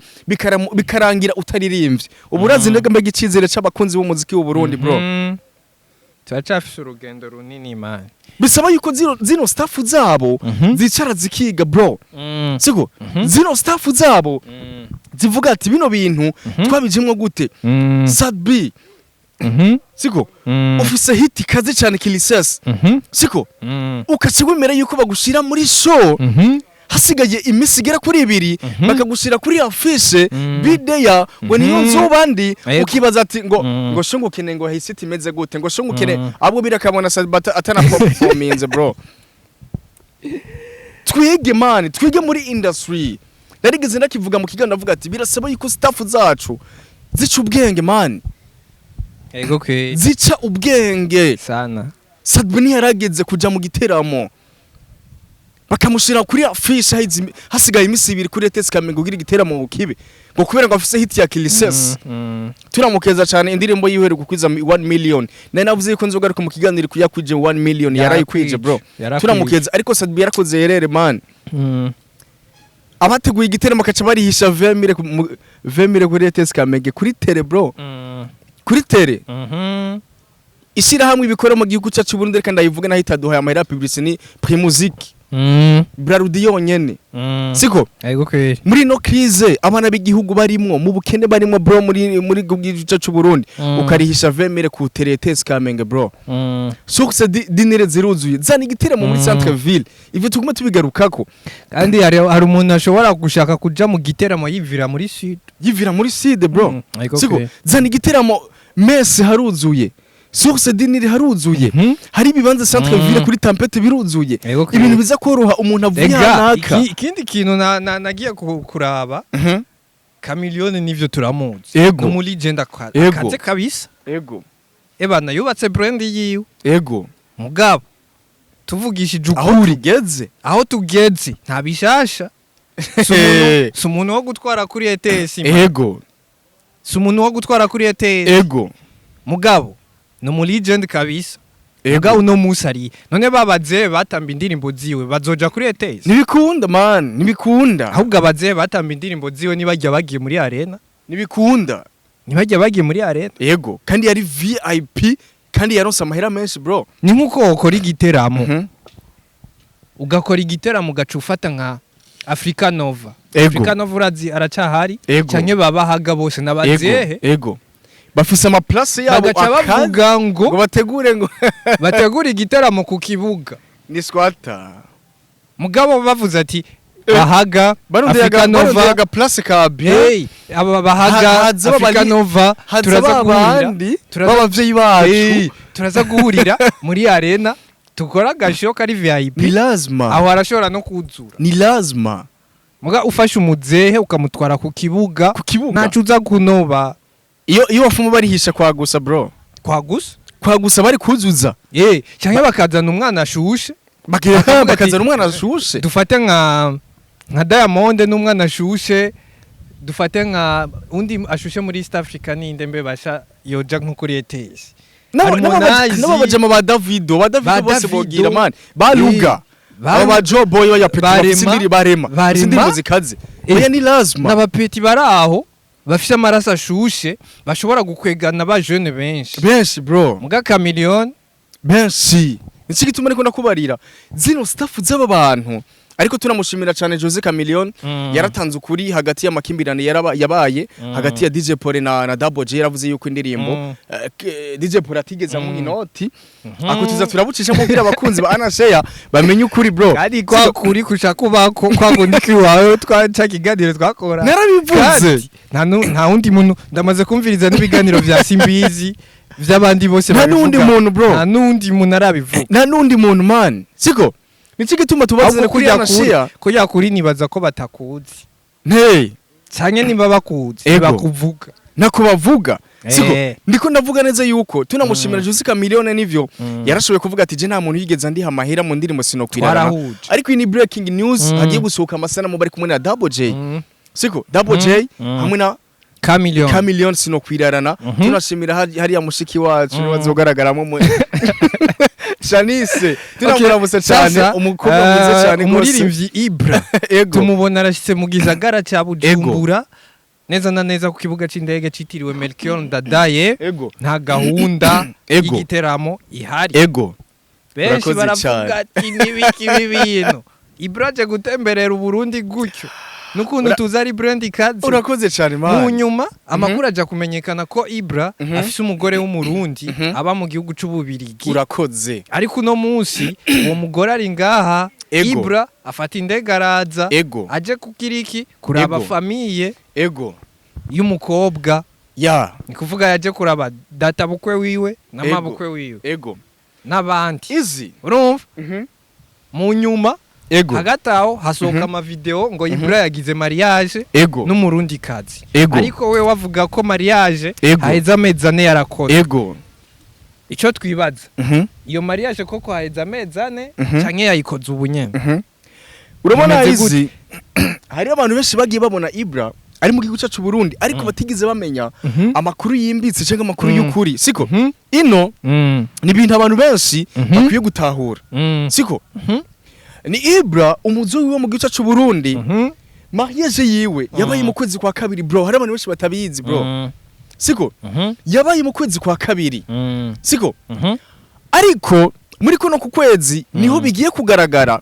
bikarangira utaririmbye uburazi ndega mbega icizere c'abakunzi b'umuziki w'u Burundi bro turacafise urugendo runini man bisaba yuko zino staff zabo zicara zikiga bro siko zino staff zabo zivuga ati bino bintu twabijimwe gute Sadbi siko ufise hit kaze cyane Kilisas siko ukacigwemera yuko bagushira muri show hasigaye imisi igera kuri 2 bakagushira kuri affiche bideya ngo niyo nzobandi ukibaza ati ngo shungukene ngo hisiti imeze gute ngo shungukene abo birakamona Sadbata atana performance bro twige muri industry narigeze ndakivuga mu kiganiro avuga ati birasaba yuko staff zacu zica ubwenge man ego ke zica ubwenge sana Sadbi yarageze kuja mu giteramo bakamushira kuri affiche hasigaye imisi 2 kuri Eteskamenge kugira igiteramo mu kibe ngo kubera ngo afise hit ya Kilisas turamukeza cyane indirimbo yihere gukwiza 1 million navuze ko nzogaruka mu kiganiro kuyakwije 1 million yarayikwije bro turamukeza ariko Sadbi yarakoze yerere man abateguye igiteramo kaca barihisha 20 kuri Eteskamenge kuri tele bro kuri tele ishyira hamwe ibikora mu gihugu cyacu Burundi reka ndayivuga nahita duhaye amahera publicité ni Primusic Brarudi yonyene siko ego kweri muri no crise abana b'igihugu barimwo mu bukene barimwo bro muri gice cy'u Burundi ukarihisha vemere ku teretesi Kamenge bro source dinire ziruzuye zana igiteramo muri centre ville ivyo tuguma tubigarukako kandi hari umuntu ashobora gushaka kuja mu giteramo yivira muri sud bro siko zana igiteramo messe haruzuye source dinire haruzuye hari bibanza centre ville kuri tempete biruzuye ibintu biza koroha umuntu avuye hanaka ikindi kintu nagiye kuraba Chameleone nivyo turamuzi no muri legend akaze kabisa ebana yubatse brand yiwe mugabo tuvugishije ukuri aho tugeze nta bishasha si umuntu wo gutwara kuri ETS si umuntu wo gutwara kuri ETS mugabo no muri legend kabisa mugabo uno musari none babaze batamba indirimbo ziwe bazoja kuri ETS nibikunda man nibikunda ahubwo abaze batamba indirimbo ziwe nibajya bagiye muri arena nibikunda nibajya bagiye muri arena kandi yari VIP kandi yaronse amahera menshi bro ni nkuko ukora igiteramo ugakora igiteramo gacufata nka Africa Nova urazi aracahari cyane babahaga bose nabazehe bafise ama place yabo bavuga ngo bategure ngo bategure igiteramo ku kibuga ni squatter mugabo bavuze ati bahaga Africa Nova aga place ka bien aba bahaga Africa Nova turaza guhurira babavyeyi bacu turaza guhurira muri arena tukora gasho kari VIP ni lazima aho arashobora no kuzura ni lazima muga ufashe umuzehe ukamutwara ku kibuga nacuza kunoba iyo wafumu barihisha kwagusa bro kwagusa bari kuzuza cyangwa bakazana umwana ashushe bakazana umwana ashushe dufate nka Diamond n'umwana ashushe dufate nka undi ashushe muri East Africa ninde mbe basha yoja nko kuri ETS n'abajama ba Davido bose bogira man baluga aba Joe Boy ya Petro sindiri barema sindiri zikaze oya ni lazima n'abapeti baraho bafite amaraso ashushe bashobora gukwegana ba jeune benshi bro muga Chameleone benshi iki gituma ariko ndakubarira zino staff z'aba bantu ariko tunamushimira cyane Jose Chameleone yaratanze ukuri hagati y'amakimbirane yabaye hagati ya DJ Pole na Double J yaravuze yuko indirimbo DJ Pole atigeza mu inoti ako tuza turabucisha mu bwira abakunzi ba Anashare bamenye ukuri bro kandi kwa kuri kushaka bako kwagundiki wawe twaca kiganiro twakora narabivuze nta wundi muntu ndamaze kumviriza n'ibiganiro bya Simbizi vy'abandi bose nta nundi muntu bro nta nundi muntu arabivuga nta nundi muntu man siko niki gituma tubazana kuri Anashare ko yakuri nibaza ko batakuzi cyane niba bakuzi bakuvuga nako bavuga siko ndiko ndavuga neza yuko tunamushimira Jose Chameleone nivyo yarashoboye kuvuga ati je nta muntu yigeze andi hamahera mu ndirimbo sinokwirana ariko ni breaking news hagiye gusohoka amasana mu bari kumwe na Double J siko Double J hamwe na Chameleone sinokwirana tunashimira hari ya mushiki wacu bazogaragaramo mu Shanice tunamuramutse cyane umukobwa mwiza cyane umuririmbyi Ibra tumubona arashitse mu gisagara cya Bujumbura neza na neza ku kibuga c'indege citiriwe Melchior Ndadaye nta gahunda y'igiteramo ihari benshi baravuga ati nibiki bibintu Ibra aje gutemberera Burundi gutyo nukuntu tuzari brand ikaze urakoze cyane man mu nyuma amakuru aja kumenyekana ko Ibra afise umugore w'umurundi aba mu gihugu c'ububirigi urakoze ariko no munsi uwo mugore ari ngaha Ibra afata indege araza aje kukiriki kuraba famille y'umukobwa ni kuvuga yaje kuraba data bukwe wiwe na mabukwe wiwe n'abandi urumva mu nyuma hagati aho hasohoka amavideo ngo Ibra yagize mariage n'umurundi kazi ariko we wavuga ko mariage haheze amezi ane yarakoze icyo twibaza iyo mariage koko haheze amezi ane canke yayikoze ubunyene urabona izi hari abantu benshi bagiye babona Ibra ari mu gihugu cyacu Burundi ariko batigize bamenya amakuru yimbitse cyangwa amakuru y'ukuri siko ino ni ibintu abantu benshi bakwiye gutahura siko ni Ibra umuzo wiwe mu gihugu cyacu Burundi mariage yiwe yabaye mu kwezi kwa kabiri bro hari abantu benshi batabizi bro siko yabaye mu kwezi kwa kabiri siko ariko muri kuno ku kwezi niho bigiye kugaragara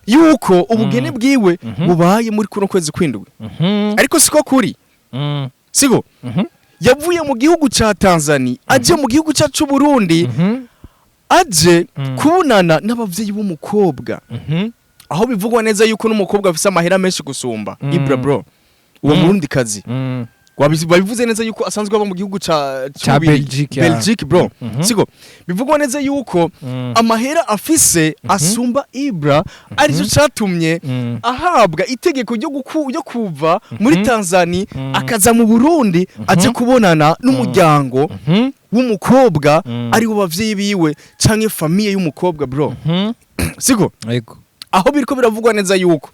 yuko ubugeni bwiwe bubaye muri kuno kwezi kwindwi ariko siko kuri siko yavuye mu gihugu ca Tanzania aje mu gihugu cyacu Burundi aje kubonana n'abavyeyi b'umukobwa aho bivugwa neza yuko n'umukobwa afise amahera menshi gusumba Ibra bro uwo murundi kazi wabivuze neza yuko asanzwe aba mu gihugu ca Belgique bro siko bivugwa neza yuko amahera afise asumba Ibra arizo catumye ahabwa itegeko ryo kuva muri Tanzania akaza mu Burundi aje kubonana n'umuryango w'umukobwa ari wo bavyeyi biwe canke famille y'umukobwa bro siko yego aho biriko biravugwa neza yuko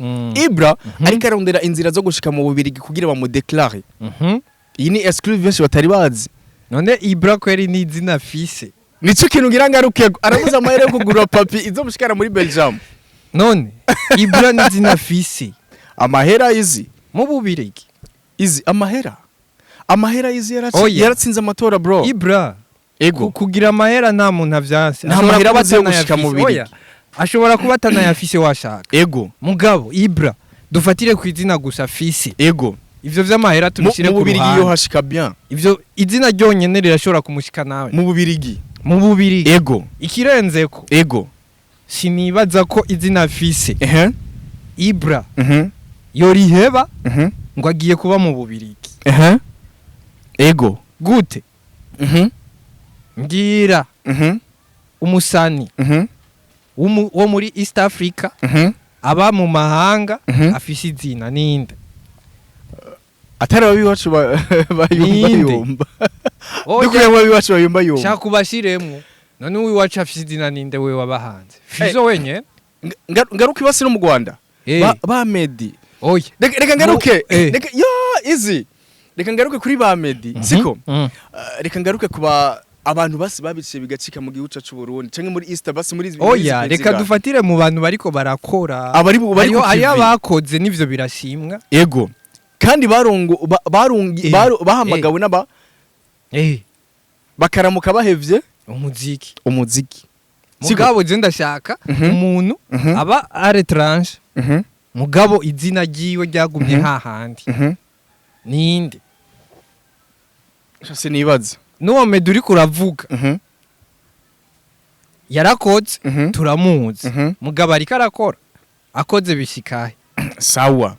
Ibra ariko arondera inzira zo gushika mu Bubirigi kugira bamudeklare iyi ni exclusive benshi batari bazi none Ibra kweri ni izina fise nico kintu ngira ngaruke arabuza amahera yo kugura papi izo mushikara muri Belgium none Ibra ni izina fise amahera izi mu Bubirigi izi amahera izi yaratsinze amatora bro Ibra ego kugira amahera nta muntu avyanse nta mahera baze gushika mu Bubirigi ashobora kuba atanayafise washaka ego mugabo Ibra dufatire ku izina gusa fise ego ivyo vy'amahera tubishire ku Bubirigi yo hashika bien ivyo izina ryonyene rirashobora kumushika nawe mu Bubirigi ego ikirenzeko ego sinibaza ko izina fise Ibra yoriheba ngo agiye kuba mu Bubirigi ego gute mbwira umusani wo muri East Africa aba mu mahanga afise izina ninde atari ababiwacu bayumba dukuye ababiwacu bayumba shaka kubashiremwo none uwiwacu afise izina ninde we wabahanze Fizo wenye ngaruke basi no mu Rwanda ba Medi oya reka ngaruke reka ngaruke kuri ba Medi siko reka ngaruke kuba abantu basi babiciye bigacika mu gihugu cyacu Burundi canke muri East basi muri oya reka dufatire mu bantu bariko barakora bari ari abakoze nivyo birashimwa ego kandi bahamagawe n'aba bakaramuka bahevye umuziki mugabo je ndashaka umuntu aba à l'étranger mugabo izina ryiwe ryagumye hahandi ninde cyose nibaza nuwo Meduri kuravuga yarakoze turamuzi mugabo ariko arakora akoze bishikahe sawa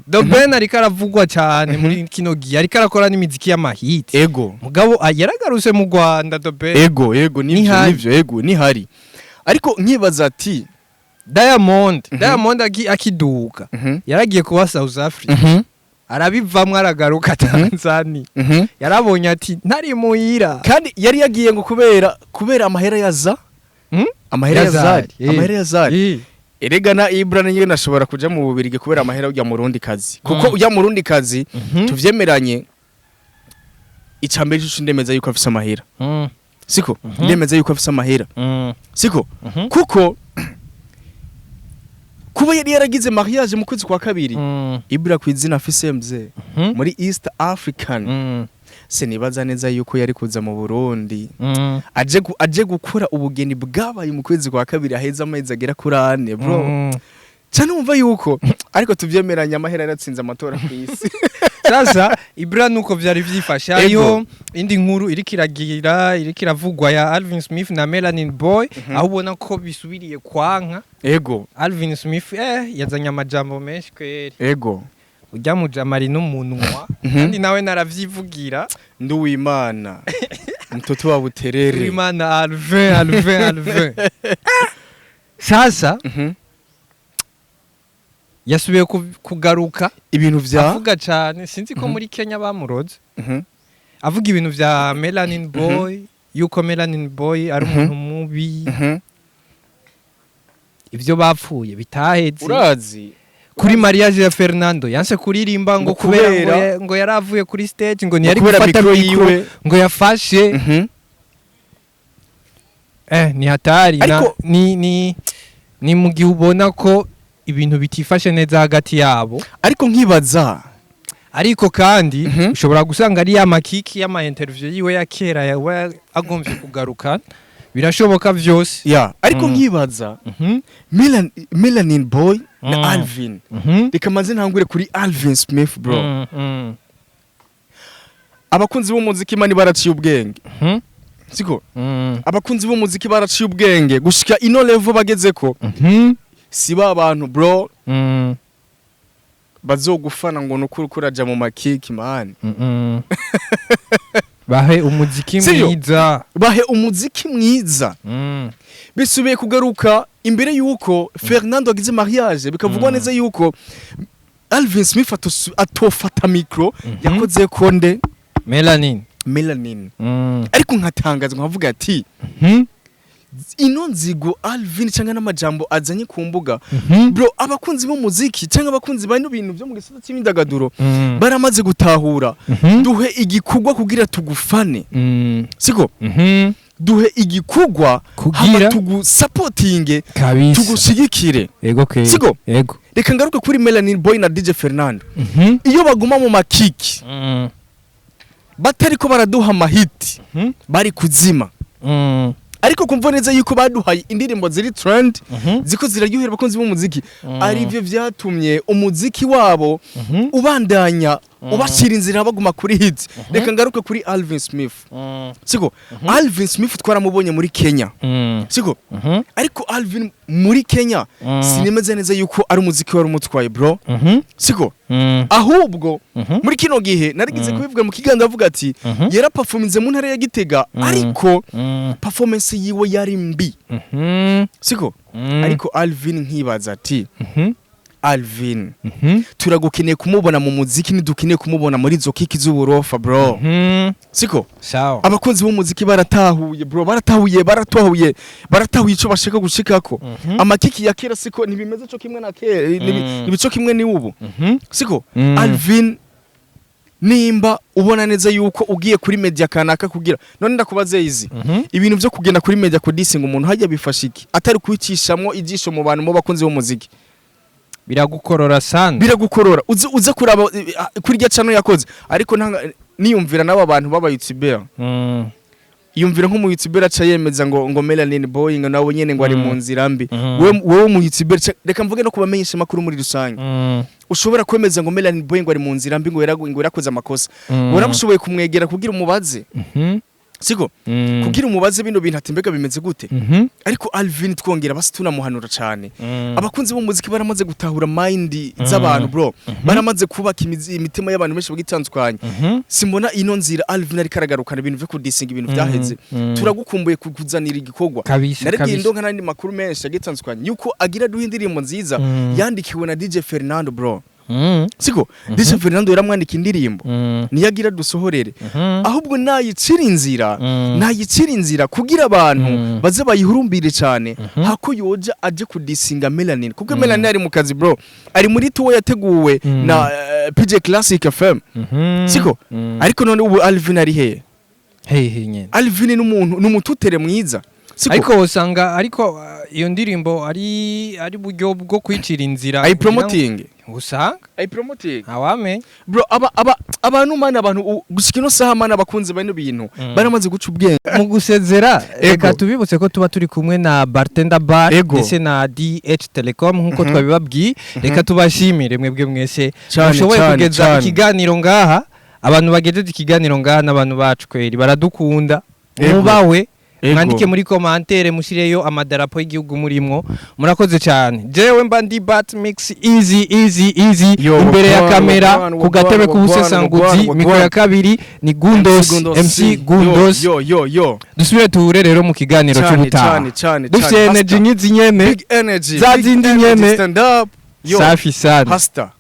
Doben ariko aravugwa cyane muri kino gihe ariko arakora n'imiziki y'amahiti ego mugabo yaragaruse mu Rwanda Doben ego nivyo ego nihari ariko nkibaza ati Diamond akiduka yaragiye kuba South Africa arabivamwe aragaruka Tanzania yarabonye ati ntari muhira kandi yari yagiye ngo kubera amahera yaza amahera yazari erega na Ibra nyine nashobora kuja mu Bubirigi kubera amahera ujya mu Rundi kazi kuko ujya mu Rundi kazi tuvyemeranye icambere cyo ndemeza yuko afise amahera siko ndemeza yuko afise amahera siko kuko kuba yari yaragize mariage mu kwezi kwa kabiri Ibra kwizina afise mze muri East African senibaza neza yuko yari kuza mu Burundi aje gukora ubugeni bwabaye mu kwezi kwa kabiri aheza amezi agera kuri 4 bro cyane umva yuko ariko tuvyemeranya amahera yaratsinze amatora ku isi sasa Ibra nuko vyari vyifasha ariyo indi nkuru irikiravugwa ya Alvin Smith na Melanin Boy aho ubona ko bisubiriye kwanka ego Alvin Smith yazanye amajambo menshi kweri ego ujya mu jamari n'umunwa kandi nawe naravyivugira nduwimana mtoto wa Buterere Nduwimana Alvin sasa yasubiye kugaruka ibintu vya avuga cyane sinzi ko muri Kenya bamuroze avuga ibintu vya Melanin Boy yuko Melanin Boy ari umuntu mubi ivyo bapfuye bitaheze urazi kuri mariage ya Fernando yanse kuririmba ngo kubera ngo yaravuye kuri stage ngo ntiyari gufata mikro ngo yafashe ni hatari ni mu gihe ubona ko ibintu bitifashe neza hagati yabo ariko nkibaza ariko kandi ushobora gusanga ari ya makiki y'ama interview yiwe ya kera yawe agomvye kugaruka birashoboka vyose ariko nkibaza Melanin Boy na Alvin reka manze ntangure kuri Alvin Smith bro abakunzi b'umuziki mani baraciye ubwenge siko abakunzi b'umuziki baraciye ubwenge gushika ino level bagezeko si ba bantu bro bazogufana ngo nukuri kuraja mu makiki man bahe umuziki mwiza bisubiye kugaruka imbere yuko Fernando agize mariage bikavugwa neza yuko Alvin Smith atofata micro yakoze konde Melanin ariko nkatangaza nkavuga ati ino nzigo Alvin cyangwa n'amajambo azanye ku mbuga bro abakunzi b'umuziki cyangwa abakunzi bano bintu byo mu gisata cy'imyidagaduro baramaze gutahura duhe igikugwa kugira tugufane siko duhe igikugwa kugira tugusupportinge tugushigikire siko reka ngaruke kuri Melanin Boy na DJ Fernando iyo baguma mu makiki batari ko baraduha amahiti bari kuzima ariko kumva neza yuko baduhaye indirimbo ziri trend ziko ziraryohera abakunzi b'umuziki ari byo byatumye umuziki wabo ubandanya ubashira inzira baguma kuri hits reka ngaruke kuri Alvin Smith siko Alvin Smith twaramubonye muri Kenya siko ariko Alvin muri Kenya sinemeze neza yuko ari umuziki wari umutwaye bro siko ahubwo muri kino gihe narigize kubivuga mu kiganza avuga ati yara performance mu ntara ya Gitega ariko performance yiwe yari mbi siko ariko Alvin nkibaza ati Alvin turagukeneye kumubona mu muziki ntidukeneye kumubona muri zo kiki z'uburofa bro siko abakunzi b'umuziki baratahuye bro baratahuye ico bashaka gushikako amakiki ya kera siko ntibimeze cyo kimwe na kera nibico kimwe ni ubu siko Alvin nimba ubona neza yuko ugiye kuri media kanaka kugira none ndakubaze izi ibintu byo kugenda kuri media kudisinga umuntu hajya bifashiki atari kwicishamwo ijisho mu bantu mu bakunzi b'umuziki biragukorora sana biragukorora uza kuraba kuri rya channel yakoze ariko niyumvira naba bantu baba YouTuber yumvira nko mu YouTuber aca yemeza ngo Melanin Boy ngo nawe nyene ngo ari mu nzira mbi wewe mu YouTuber reka mvuge no kubamenyesha makuru muri rusange ushobora kwemeza ngo Melanin Boy ngo ari mu nzira mbi ngo yarakoze amakosa warabushoboye kumwegera kugira umubaze siko kugira umubaze bino bintu ati mbega bimeze gute ariko Alvin twongera basi tunamuhanura cyane abakunzi b'umuziki baramaze gutahura mind z'abantu bro baramaze kubaka imitima y'abantu benshi bagitandukanye simbona ino nzira Alvin ari karagarukana ibintu byo kudisinga ibintu byaheze turagukumbuye kukuzanira igikogwa narigiye ndonka nandi makuru menshi agitandukanye yuko agira duhindirimbo nziza yandikiwe na DJ Fernando bro siko DJ Fernando yaramwandika indirimbo niyagira dusohorere ahubwo nayicira inzira kugira abantu baze bayihurumbire cyane hako yoja aje kudisinga Melanin kuko Melanin ari mu kazi bro ari muri tour yateguwe na PJ Classic FM siko ariko none ubu Alvin ari he nyene Alvin n'umututere mwiza ariko usanga ariko iyo ndirimbo ari buryo bwo kwicira inzira ay promoting usanga ay promoting awame bro abantu mana abantu gushikino saha mana bakunze bano bintu baramaze guca ubwenge mu gusezera reka tubibutse ko tuba turi kumwe na Bartender Bar ndetse na DH Telecom nkuko twabibabwiye reka tubashimire mwebwe mwese mushoboye kugeza ikiganiro ngaha abantu bagejeje ikiganiro ngaha n'abantu bacu kweri baradukunda mubawe mwandike muri commentaire mushireyo amadarapo y'igihugu murimwo murakoze cyane jewe mba ndi Bat Mix easy imbere ya kamera ku gatebe k'ubusesanguzi mikro ya kabiri ni Gundos MC Gundos dusubire tuhure rero mu kiganiro cy'ubutaha dufite energy nyizi nyene za zindi nyene safi sana Pasta